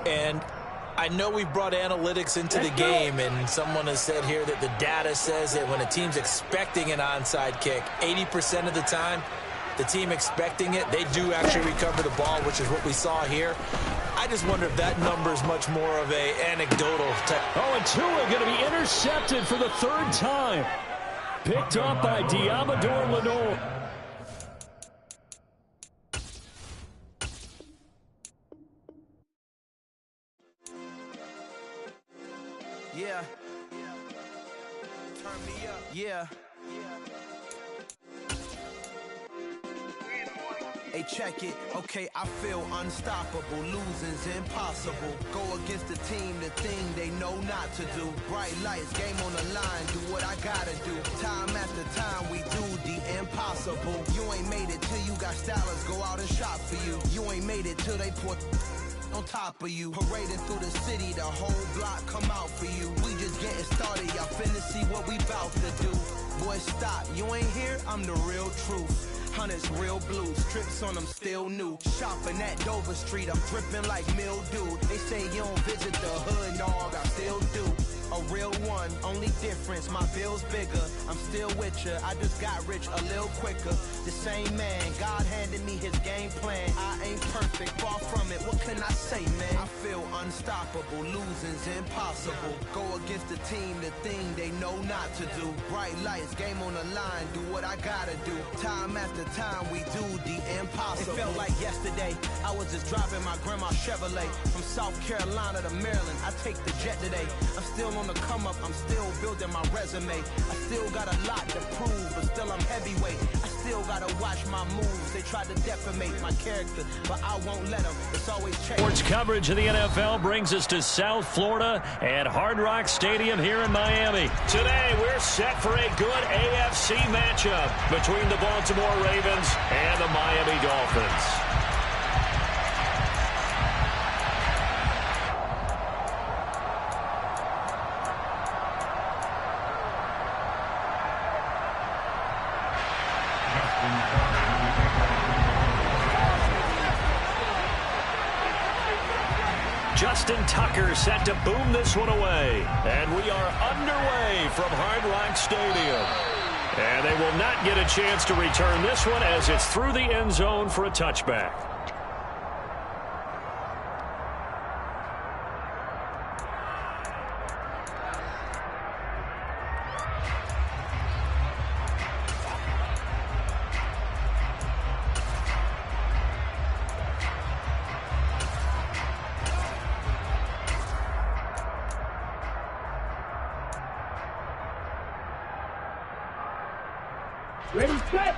And I know we brought analytics into the game, and someone has said here that the data says that when a team's expecting an onside kick, 80% of the time, the team expecting it, they do actually recover the ball, which is what we saw here. I just wonder if that number is much more of a anecdotal type. Oh, and Tua going to be intercepted for the 3rd time. Picked up by Diamador Lenore. Yeah. Turn me up. Yeah. Hey, check it. Okay, I feel unstoppable. Losing's impossible. Go against the team, the thing they know not to do. Bright lights, game on the line. Do what I gotta do. Time after time, we do the impossible. You ain't made it till you got stylers go out and shop for you. You ain't made it till they put on top of you. Parading through the city, the whole block come out for you. We just getting started, y'all finna see what we bout to do. Boy, stop, you ain't here, I'm the real truth. Hunters, real blue, strips on them still new. Shopping at Dover Street, I'm dripping like mildew. They say you don't visit the hood, dog, I still do. A real one, only difference, my bill's bigger. I'm still with ya, I just got rich a little quicker. The same man, God handed me his game plan. I ain't perfect, far from it, what can I say, man? I feel unstoppable, losing's impossible. Go against the team, the thing they know not to do. Bright lights, game on the line, do what I gotta do. Time after time, we do the impossible. It felt like yesterday, I was just driving my grandma's Chevrolet. From South Carolina to Maryland, I take the jet today. I'm still on the come up, I'm still building my resume. I still got a lot to prove, but still I'm heavyweight. I still gotta watch my moves. They tried to defamate my character, but I won't let them. It's always change. Sports coverage of the NFL brings us to South Florida at Hard Rock Stadium here in Miami. Today, we're set for a good AFC matchup between the Baltimore Ravens and the Miami Dolphins. Justin Tucker set to boom this one away. And we are underway from Hard Rock Stadium. And they will not get a chance to return this one as it's through the end zone for a touchback. Ready, set.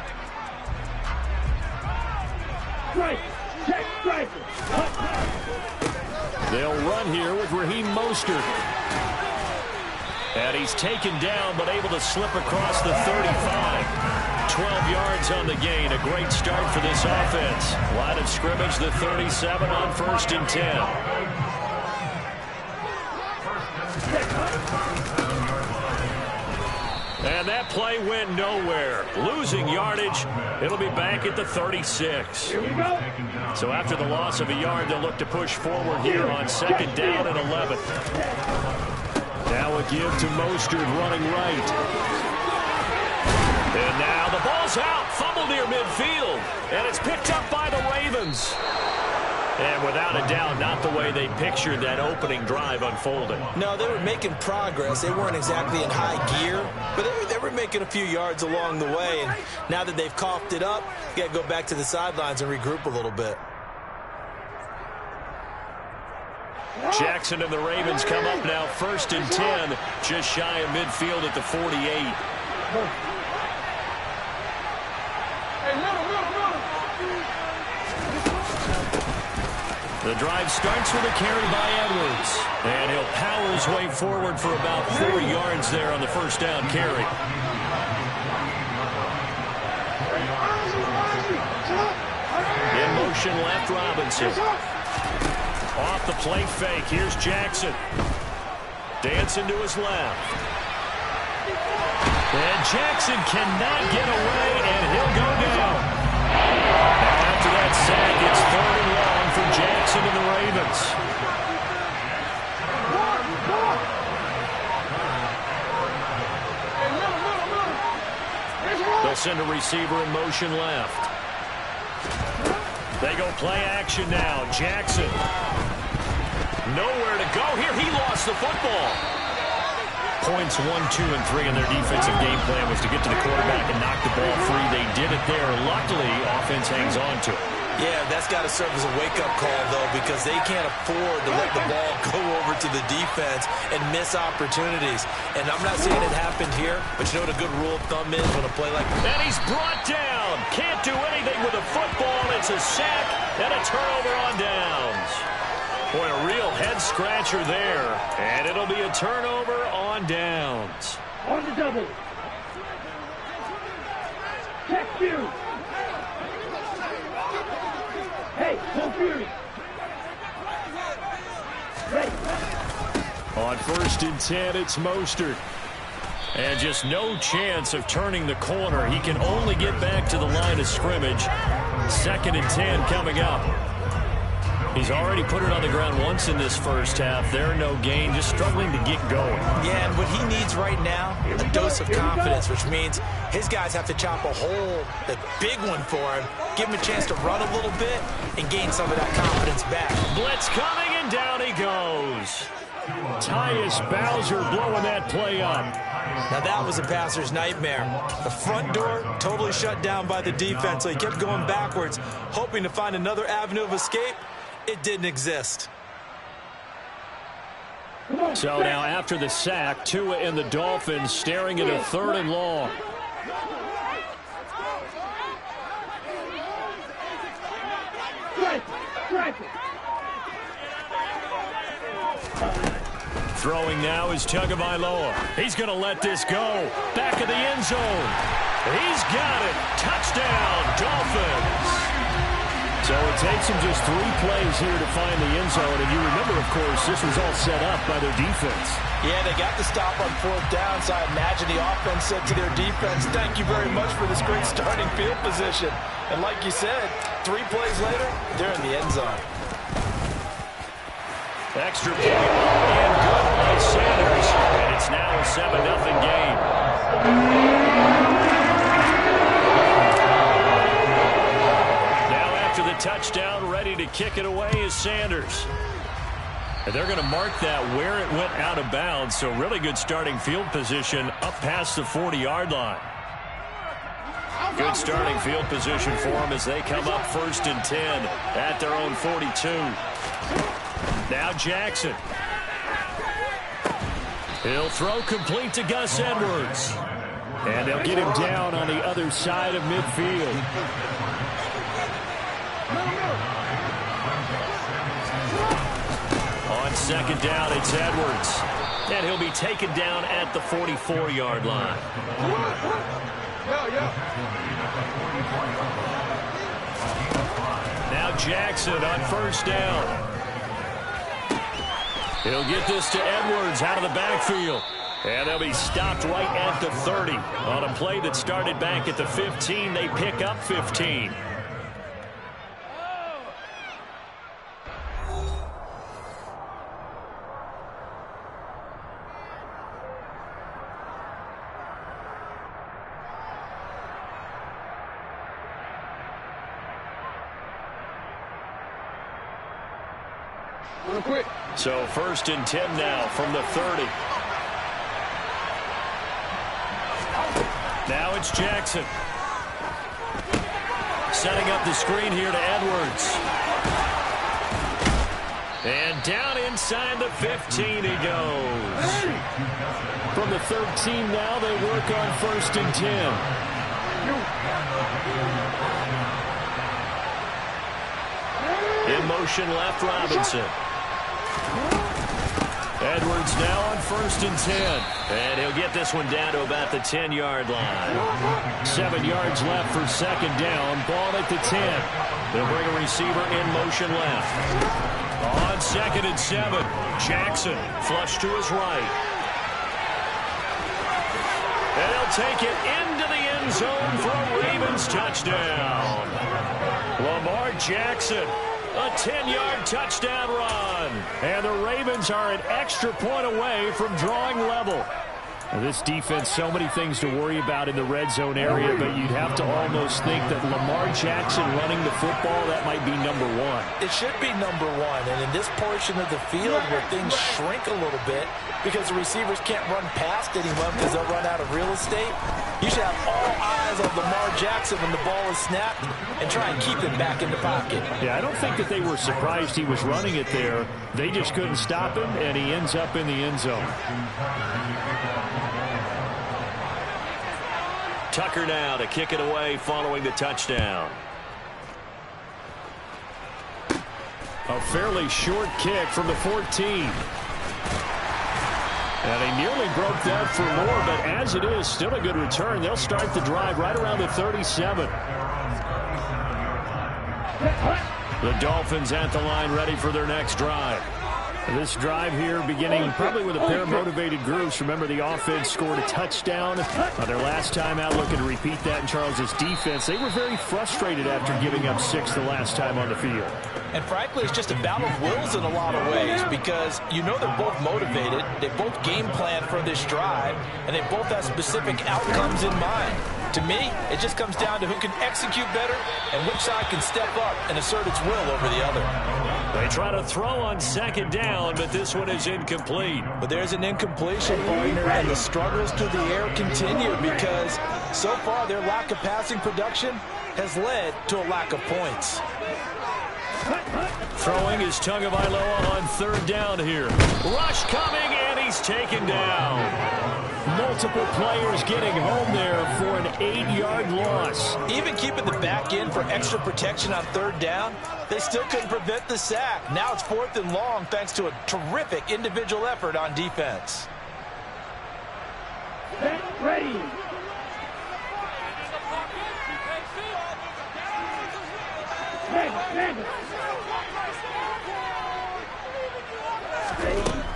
Strike. Check, strike. They'll run here with Raheem Mostert. And he's taken down but able to slip across the 35. 12 yards on the gain. A great start for this offense. Line of scrimmage, the 37 on 1st and 10. And that play went nowhere. Losing yardage. It'll be back at the 36. So after the loss of a yard, they'll look to push forward here on 2nd down and 11. Now a give to Mostert running right. And now the ball's out. Fumble near midfield. And it's picked up by the Ravens. And without a doubt, not the way they pictured that opening drive unfolding. No, they were making progress. They weren't exactly in high gear, but they were making a few yards along the way. And now that they've coughed it up, you got to go back to the sidelines and regroup a little bit. Jackson and the Ravens come up now 1st and 10, just shy of midfield at the 48. The drive starts with a carry by Edwards. And he'll power his way forward for about 4 yards there on the 1st down carry. In motion left, Robinson. Off the play fake, here's Jackson. Dancing to his left. And Jackson cannot get away, and he'll go down. Now after that sack, it's 3rd and long for Jackson and the Ravens. They'll send a receiver in motion left. They go play action now. Jackson. Nowhere to go here. He lost the football. Points 1, 2, and 3 in their defensive game plan was to get to the quarterback and knock the ball free. They did it there. Luckily, offense hangs on to it. Yeah, that's got to serve as a wake-up call, though, because they can't afford to let the ball go over to the defense and miss opportunities. And I'm not saying it happened here, but you know what a good rule of thumb is when a play like that? And he's brought down. Can't do anything with the football. It's a sack and a turnover on downs. Boy, a real head-scratcher there. And it'll be a turnover on downs. On the double. Check you. Hey, no fury. Ready. On 1st and 10, it's Mostert. And just no chance of turning the corner. He can only get back to the line of scrimmage. 2nd and 10 coming up. He's already put it on the ground once in this first half. There, no gain, just struggling to get going. Yeah, and what he needs right now, a dose of confidence, which means his guys have to chop a hole, a big one for him, give him a chance to run a little bit, and gain some of that confidence back. Blitz coming, and down he goes. Tyus Bowser blowing that play up. Now that was a passer's nightmare. The front door totally shut down by the defense, so he kept going backwards, hoping to find another avenue of escape. It didn't exist. So now after the sack, Tua and the Dolphins staring at a 3rd and long. Throwing now is Tagovailoa. He's going to let this go. Back of the end zone. He's got it. Touchdown, Dolphins. So it takes them just 3 plays here to find the end zone. And you remember, of course, this was all set up by their defense. Yeah, they got the stop on 4th down, so I imagine the offense said to their defense, thank you very much for this great starting field position. And like you said, 3 plays later, they're in the end zone. Extra point and good by Sanders. And it's now a 7-0 game. kick it away is Sanders. And they're going to mark that where it went out of bounds, so really good starting field position up past the 40-yard line. Good starting field position for them as they come up 1st and 10 at their own 42. Now Jackson. He'll throw complete to Gus Edwards. And they'll get him down on the other side of midfield. On 2nd down, it's Edwards. And he'll be taken down at the 44-yard line. Now Jackson on 1st down. He'll get this to Edwards out of the backfield. And they'll be stopped right at the 30. On a play that started back at the 15, they pick up 15. So 1st and 10 now from the 30. Now it's Jackson. Setting up the screen here to Edwards. And down inside the 15 he goes. From the 13 now they work on 1st and 10. In motion left, Robinson. Edwards now on 1st and 10. And he'll get this one down to about the 10-yard line. 7 yards left for 2nd down. Ball at the 10. They'll bring a receiver in motion left. On 2nd and 7. Jackson flush to his right. And he'll take it into the end zone for a Ravens touchdown. Lamar Jackson. A 10-yard touchdown run. And the Ravens are an extra point away from drawing level. Now, this defense, so many things to worry about in the red zone area, but you'd have to almost think that Lamar Jackson running the football, that might be number one. It should be number one. And in this portion of the field where things shrink a little bit because the receivers can't run past anyone because they'll run out of real estate, you should have all eyes on Lamar Jackson when the ball is snapped and try and keep him back in the pocket. Yeah, I don't think that they were surprised he was running it there. They just couldn't stop him, and he ends up in the end zone. Tucker now to kick it away following the touchdown. A fairly short kick from the 14. And he nearly broke that for more, but as it is, still a good return. They'll start the drive right around the 37. The Dolphins at the line ready for their next drive. This drive here beginning probably with a pair of motivated groups. Remember, the offense scored a touchdown on their last time out. Looking to repeat that in Charles's defense. They were very frustrated after giving up 6 the last time on the field. And frankly, it's just a battle of wills in a lot of ways because you know they're both motivated. They both game plan for this drive, and they both have specific outcomes in mind. To me, it just comes down to who can execute better and which side can step up and assert its will over the other. They try to throw on 2nd down, but this one is incomplete. But there's an incompletion, partner, and the struggles through the air continue because so far their lack of passing production has led to a lack of points. Throwing is Tagovailoa on 3rd down here. Rush coming, and he's taken down. Multiple players getting home there for an 8-yard loss. Even keeping the back end for extra protection on 3rd down, they still couldn't prevent the sack. Now it's 4th and long thanks to a terrific individual effort on defense. Get ready.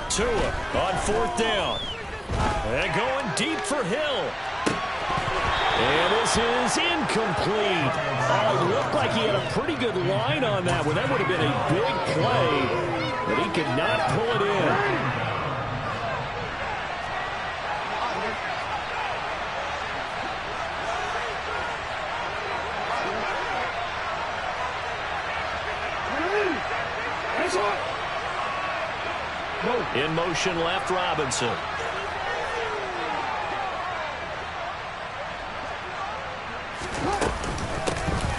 Tua on 4th down. And going deep for Hill. And this is incomplete. Oh, it looked like he had a pretty good line on that one. That would have been a big play, but he could not pull it in. In motion left, Robinson.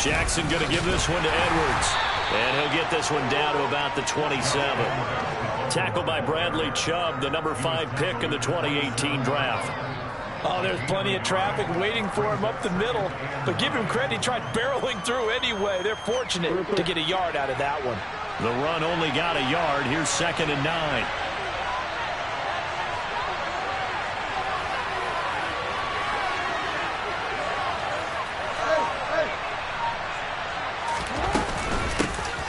Jackson going to give this one to Edwards. And he'll get this one down to about the 27. Tackled by Bradley Chubb, the number 5 pick in the 2018 draft. Oh, there's plenty of traffic waiting for him up the middle. But give him credit, he tried barreling through anyway. They're fortunate to get a yard out of that one. The run only got a yard. Here's 2nd and 9.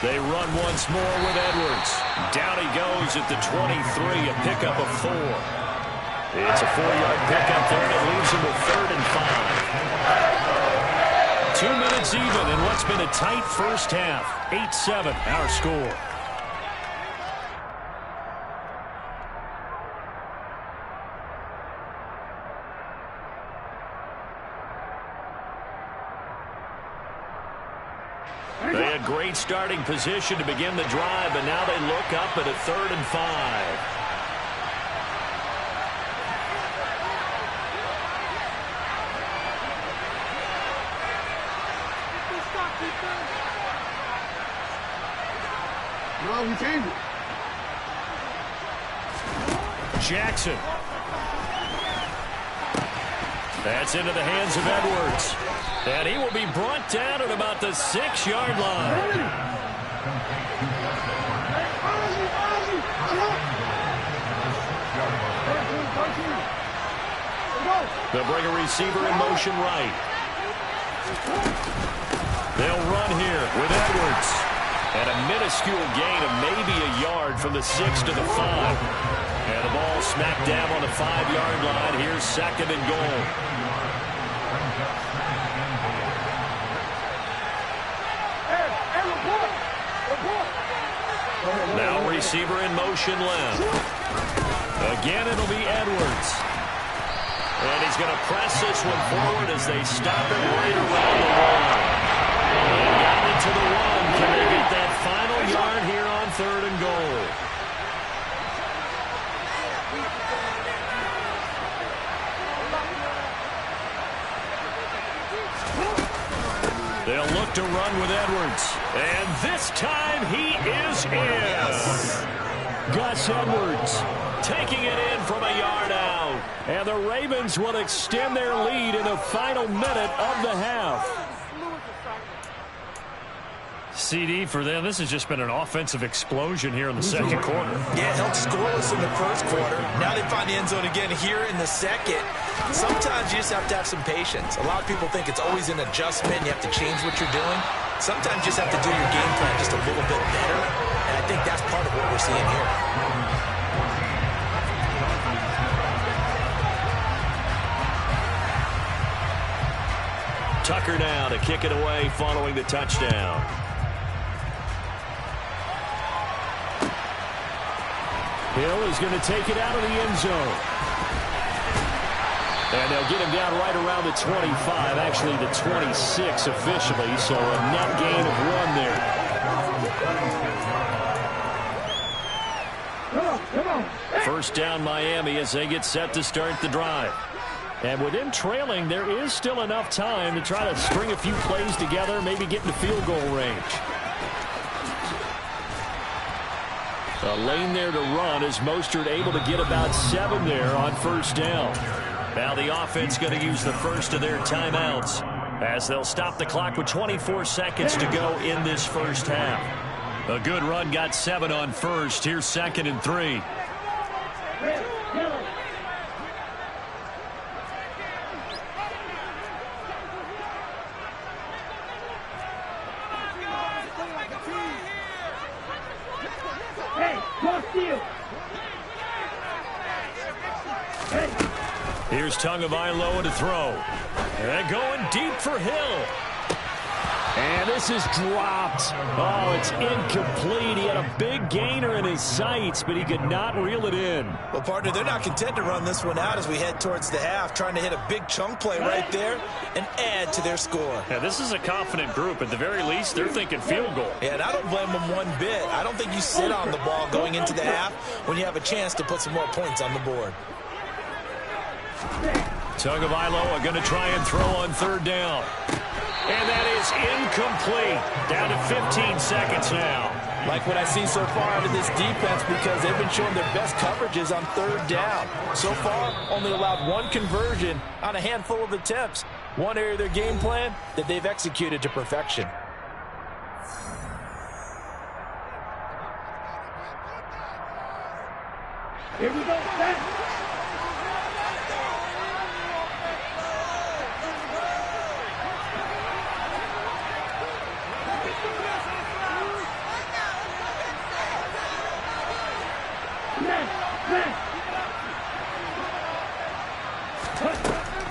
They run once more with Edwards. Down he goes at the 23, a pickup of 4. It's a 4-yard pickup there, and it leaves him with 3rd and 5. 2 minutes even in what's been a tight first half. 8-7, our score. They had great starting position to begin the drive, but now they look up at a 3rd and 5. Jackson. That's into the hands of Edwards. And he will be brought down at about the 6-yard line. They'll bring a receiver in motion right. They'll run here with Edwards. And a minuscule gain of maybe a yard from the 6 to the 5. And the ball smacked down on the 5-yard line. Here's 2nd and goal. Now receiver in motion left. Again, it'll be Edwards. And he's going to press this one forward as they stop him right around the line. And got into the run. Can they get that final yard here on 3rd and goal? They'll look to run with Edwards. And this time he is in. Gus Edwards taking it in from a yard out. And the Ravens will extend their lead in the final minute of the half. CD for them. This has just been an offensive explosion here in the second quarter. Yeah, held scoreless in the first quarter. Now they find the end zone again here in the second. Sometimes you just have to have some patience. A lot of people think it's always an adjustment. You have to change what you're doing. Sometimes you just have to do your game plan just a little bit better. And I think that's part of what we're seeing here. Tucker now to kick it away following the touchdown. Hill is going to take it out of the end zone. And they'll get him down right around the 25, actually the 26 officially, so a net gain of 1 there. First down Miami as they get set to start the drive. And with them trailing, there is still enough time to try to string a few plays together, maybe get in the field goal range. A lane there to run as Mostert able to get about 7 there on first down. Now the offense going to use the first of their timeouts as they'll stop the clock with 24 seconds to go in this first half. A good run got 7 on first. Here's 2nd and 3. Here's Tagovailoa to throw. And going deep for Hill. And this is dropped. Oh, it's incomplete. He had a big gainer in his sights, but he could not reel it in. Well, partner, they're not content to run this one out as we head towards the half, trying to hit a big chunk play right there and add to their score. Yeah, this is a confident group. At the very least, they're thinking field goal. Yeah, and I don't blame them one bit. I don't think you sit on the ball going into the half when you have a chance to put some more points on the board. Tagovailoa going to try and throw on third down. And that is incomplete. Down to 15 seconds now. Like what I've seen so far out of this defense, because they've been showing their best coverages on third down. So far, only allowed one conversion on a handful of attempts. One area of their game plan that they've executed to perfection. Here we go, set.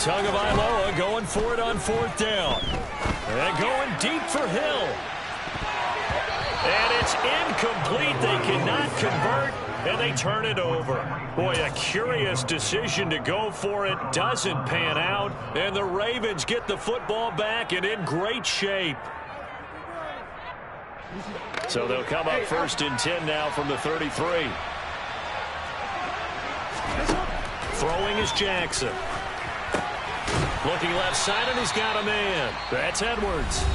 Tagovailoa going for it on fourth down. And going deep for Hill. And it's incomplete. They cannot convert, and they turn it over. Boy, a curious decision to go for it. Doesn't pan out, and the Ravens get the football back and in great shape. So they'll come up first and 10 now from the 33. Throwing is Jackson. Looking left side, and he's got a man. That's Edwards.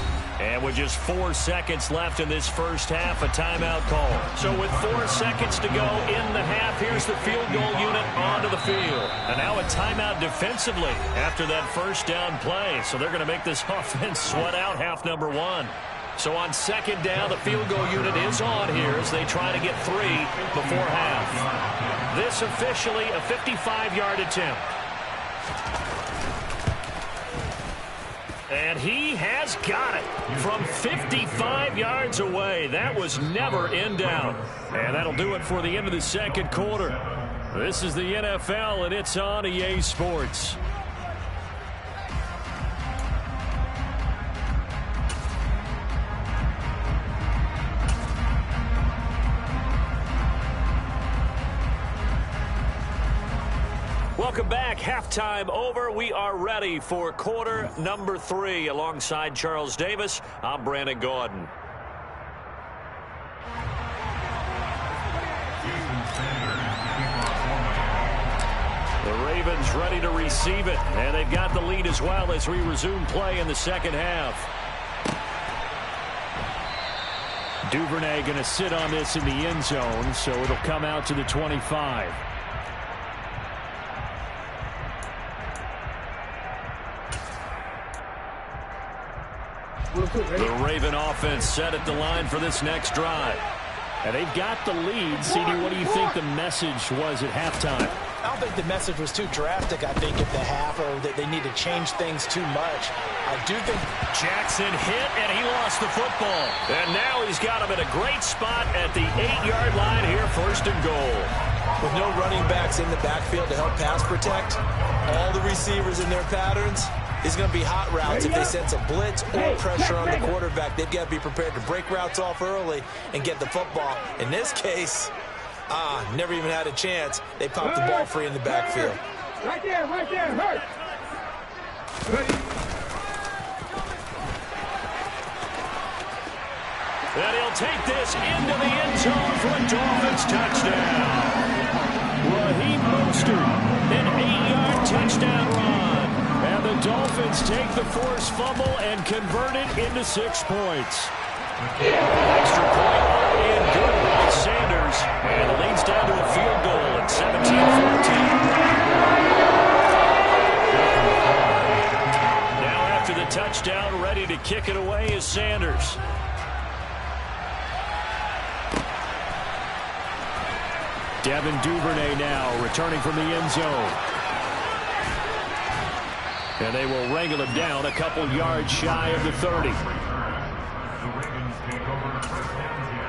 And with just 4 seconds left in this first half, a timeout call. So with 4 seconds to go in the half, here's the field goal unit onto the field. And now a timeout defensively after that first down play. So they're going to make this offense sweat out half number one. So on second down, the field goal unit is on here as they try to get 3 before half. This officially a 55-yard attempt. And he has got it from 55 yards away. That was never in doubt. And that'll do it for the end of the second quarter. This is the NFL, and it's on EA Sports. Welcome back. Halftime over. We are ready for quarter number 3. Alongside Charles Davis, I'm Brandon Gordon. The Ravens ready to receive it, and they've got the lead as well as we resume play in the second half. Duvernay going to sit on this in the end zone, so it'll come out to the 25. The Raven offense set at the line for this next drive. And they've got the lead. CD, what do you think the message was at halftime? I don't think the message was too drastic, I think, at the half, or that they need to change things too much. I do think Jackson hit, and he lost the football. And now he's got him at a great spot at the 8-yard line here, first and goal. With no running backs in the backfield to help pass protect, all the receivers in their patterns, these are going to be hot routes. If they sense a blitz or pressure on the quarterback, they've got to be prepared to break routes off early and get the football. In this case, never even had a chance. They popped the ball free in the backfield. Right there, hurt. And he'll take this into the end zone for a Dolphins touchdown. Raheem Mostert, an 8-yard touchdown run. And the Dolphins take the forced fumble and convert it into 6 points. Extra point and good by Sanders. And it leads down to a field goal at 17-14. Now after the touchdown, ready to kick it away is Sanders. Devin Duvernay now returning from the end zone. And they will wrangle him down a couple yards shy of the 30. The Ravens take over first and 10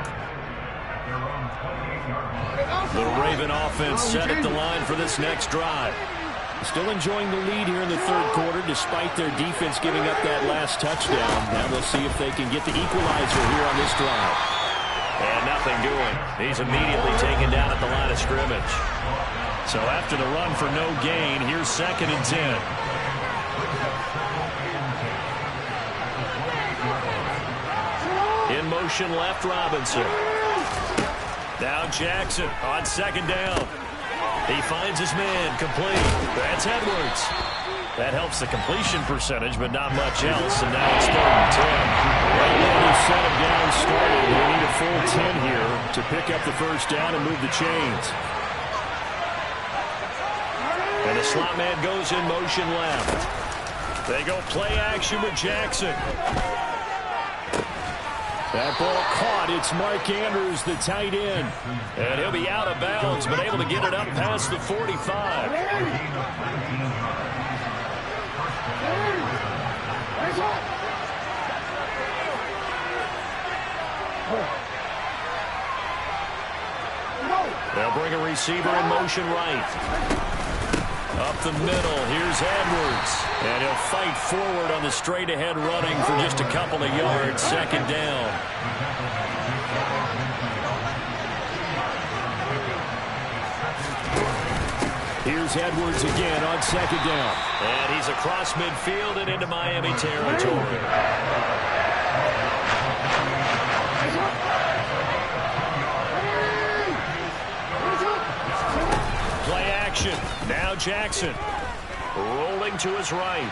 at their own 28-yard line. The Raven offense set at the line for this next drive. Still enjoying the lead here in the third quarter, despite their defense giving up that last touchdown. Now they'll see if they can get the equalizer here on this drive. And nothing doing. He's immediately taken down at the line of scrimmage. So after the run for no gain, here's 2nd and 10. In motion left, Robinson. Now Jackson on 2nd down. He finds his man, complete. That's Edwards. That helps the completion percentage, but not much else. And now it's 3rd and 10. Right now they set him down, started. They need a full 10 here to pick up the first down and move the chains. And the slot man goes in motion left. They go play action with Jackson. That ball caught. It's Mark Andrews, the tight end. And he'll be out of bounds, but able to get it up past the 45. They'll bring a receiver in motion right. Up the middle, here's Edwards. And he'll fight forward on the straight-ahead running for just a couple of yards. 2nd down. Here's Edwards again on 2nd down. And he's across midfield and into Miami territory. Play action. Now Jackson. Rolling to his right.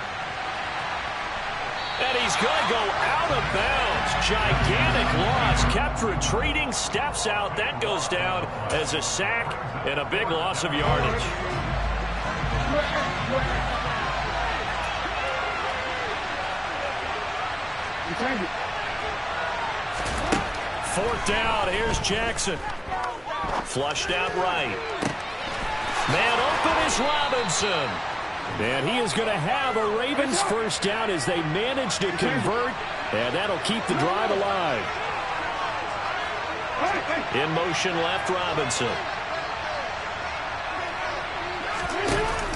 And he's going to go out of bounds. Gigantic loss. Kept retreating. Steps out. That goes down as a sack and a big loss of yardage. Fourth down. Here's Jackson. Flushed out right. Man open is Robinson. And he is going to have a Ravens first down as they manage to convert. And that'll keep the drive alive. In motion left, Robinson.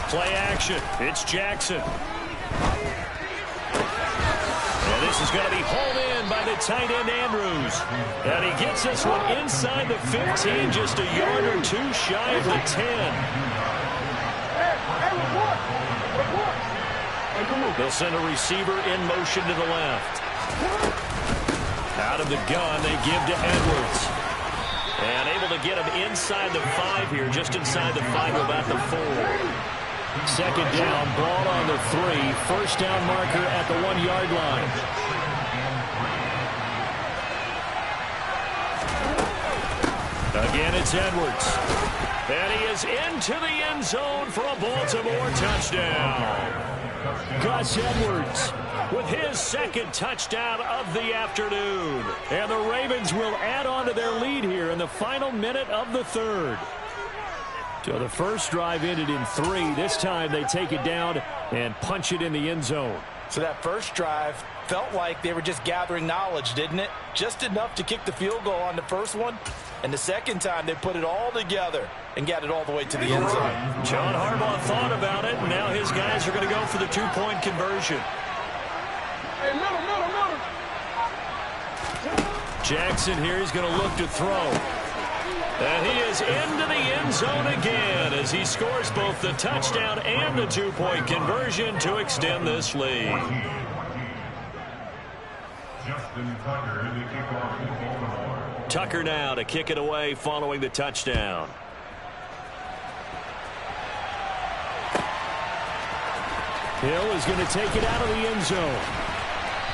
Play action. It's Jackson. And this is going to be hauled in by the tight end, Andrews. And he gets this one inside the 15, just a yard or two shy of the 10. They'll send a receiver in motion to the left. Out of the gun, they give to Edwards. And able to get him inside the 5 here, just inside the 5, about the 4. 2nd down, ball on the 3. First down marker at the 1-yard line. Again, it's Edwards. And he is into the end zone for a Baltimore touchdown. Gus Edwards with his 2nd touchdown of the afternoon. And the Ravens will add on to their lead here in the final minute of the 3rd. So the first drive ended in 3. This time they take it down and punch it in the end zone. So that first drive felt like they were just gathering knowledge, didn't it? Just enough to kick the field goal on the first one. And the second time they put it all together and got it all the way to the end zone. John Harbaugh thought about it, and now his guys are going to go for the 2-point conversion. Jackson here is going to look to throw. And he is into the end zone again as he scores both the touchdown and the 2-point conversion to extend this lead. Tucker now to kick it away following the touchdown. Hill is going to take it out of the end zone.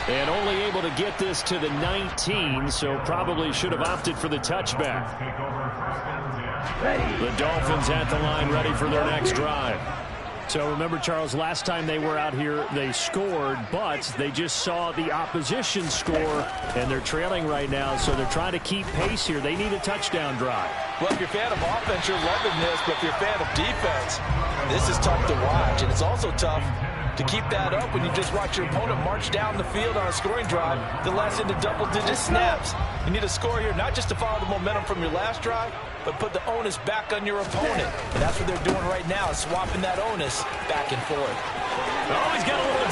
And only able to get this to the 19, so probably should have opted for the touchback. The Dolphins at the line ready for their next drive. So remember, Charles, last time they were out here, they scored, but they just saw the opposition score, and they're trailing right now, so they're trying to keep pace here. They need a touchdown drive. Well, if you're a fan of offense, you're loving this, but if you're a fan of defense, this is tough to watch, and it's also tough to keep that up when you just watch your opponent march down the field on a scoring drive that lasts into double-digit snaps. You need a score here, not just to follow the momentum from your last drive, but put the onus back on your opponent. And that's what they're doing right now, is swapping that onus back and forth. Oh, he's got a little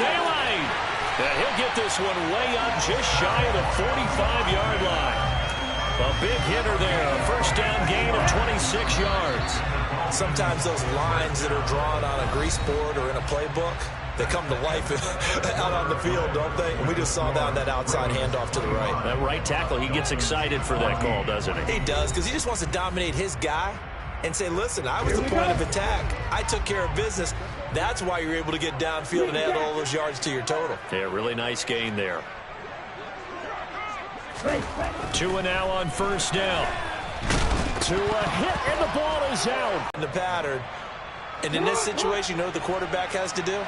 this one way up just shy of the 45-yard line. A big hitter there. A first down gain of 26 yards. Sometimes those lines that are drawn on a grease board or in a playbook, they come to life out on the field, don't they? And we just saw that on that outside handoff to the right. That right tackle, he gets excited for that call, doesn't he? He does, because he just wants to dominate his guy and say, listen, I was the point of attack. I took care of business. That's why you're able to get downfield and add all those yards to your total. Yeah, really nice gain there. Tua now on first down. Tua hit, and the ball is out. In the pattern. And in this situation, you know what the quarterback has to do?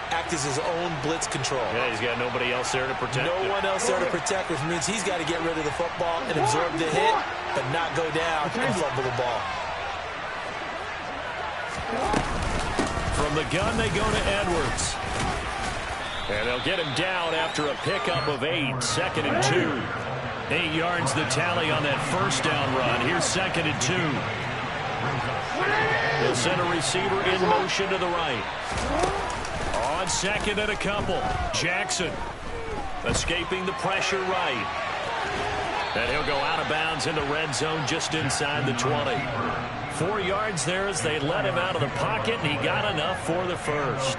Act as his own blitz control. Yeah, he's got nobody else there to protect No him. one else there to protect, which means he's got to get rid of the football and absorb the hit, but not go down and fumble the ball. From the gun, they go to Edwards. And they'll get him down after a pickup of 8. 2nd and 2. 8 yards the tally on that first down run. Here's 2nd and 2. They'll send a receiver in motion to the right. On 2nd and a couple. Jackson escaping the pressure right. And he'll go out of bounds in the red zone just inside the 20. 4 yards there as they let him out of the pocket, and he got enough for the first.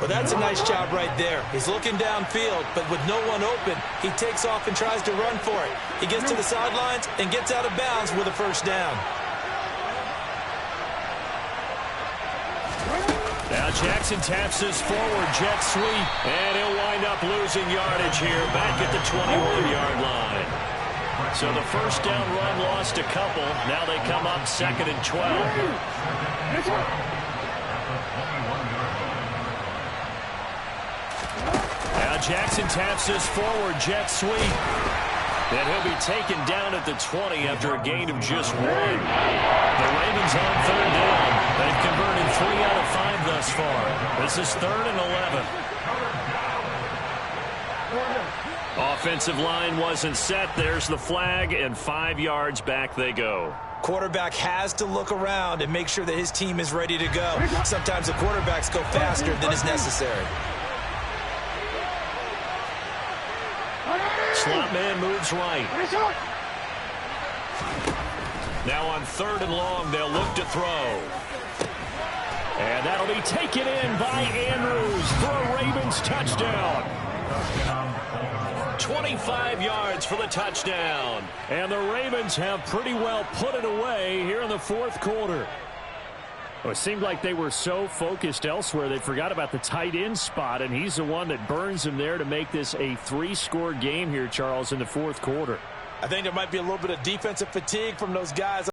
Well, that's a nice job right there. He's looking downfield, but with no one open, he takes off and tries to run for it. He gets to the sidelines and gets out of bounds with a first down. Now Jackson taps this forward jet sweep, and he'll wind up losing yardage here back at the 21-yard line. So the first down run lost a couple. Now they come up 2nd and 12. Now Jackson taps this forward jet sweep. And he'll be taken down at the 20 after a gain of just 1. The Ravens on 3rd down. They've converted 3 out of 5 thus far. This is 3rd and 11. Offensive line wasn't set. There's the flag, and 5 yards back they go. Quarterback has to look around and make sure that his team is ready to go. Sometimes the quarterbacks go faster than is necessary. Slot man moves right. Now on 3rd and long, they'll look to throw. And that'll be taken in by Andrews for a Ravens touchdown. 25 yards for the touchdown. And the Ravens have pretty well put it away here in the 4th quarter. Well, it seemed like they were so focused elsewhere they forgot about the tight end spot, and he's the one that burns them there to make this a 3-score game here, Charles, in the 4th quarter. I think there might be a little bit of defensive fatigue from those guys.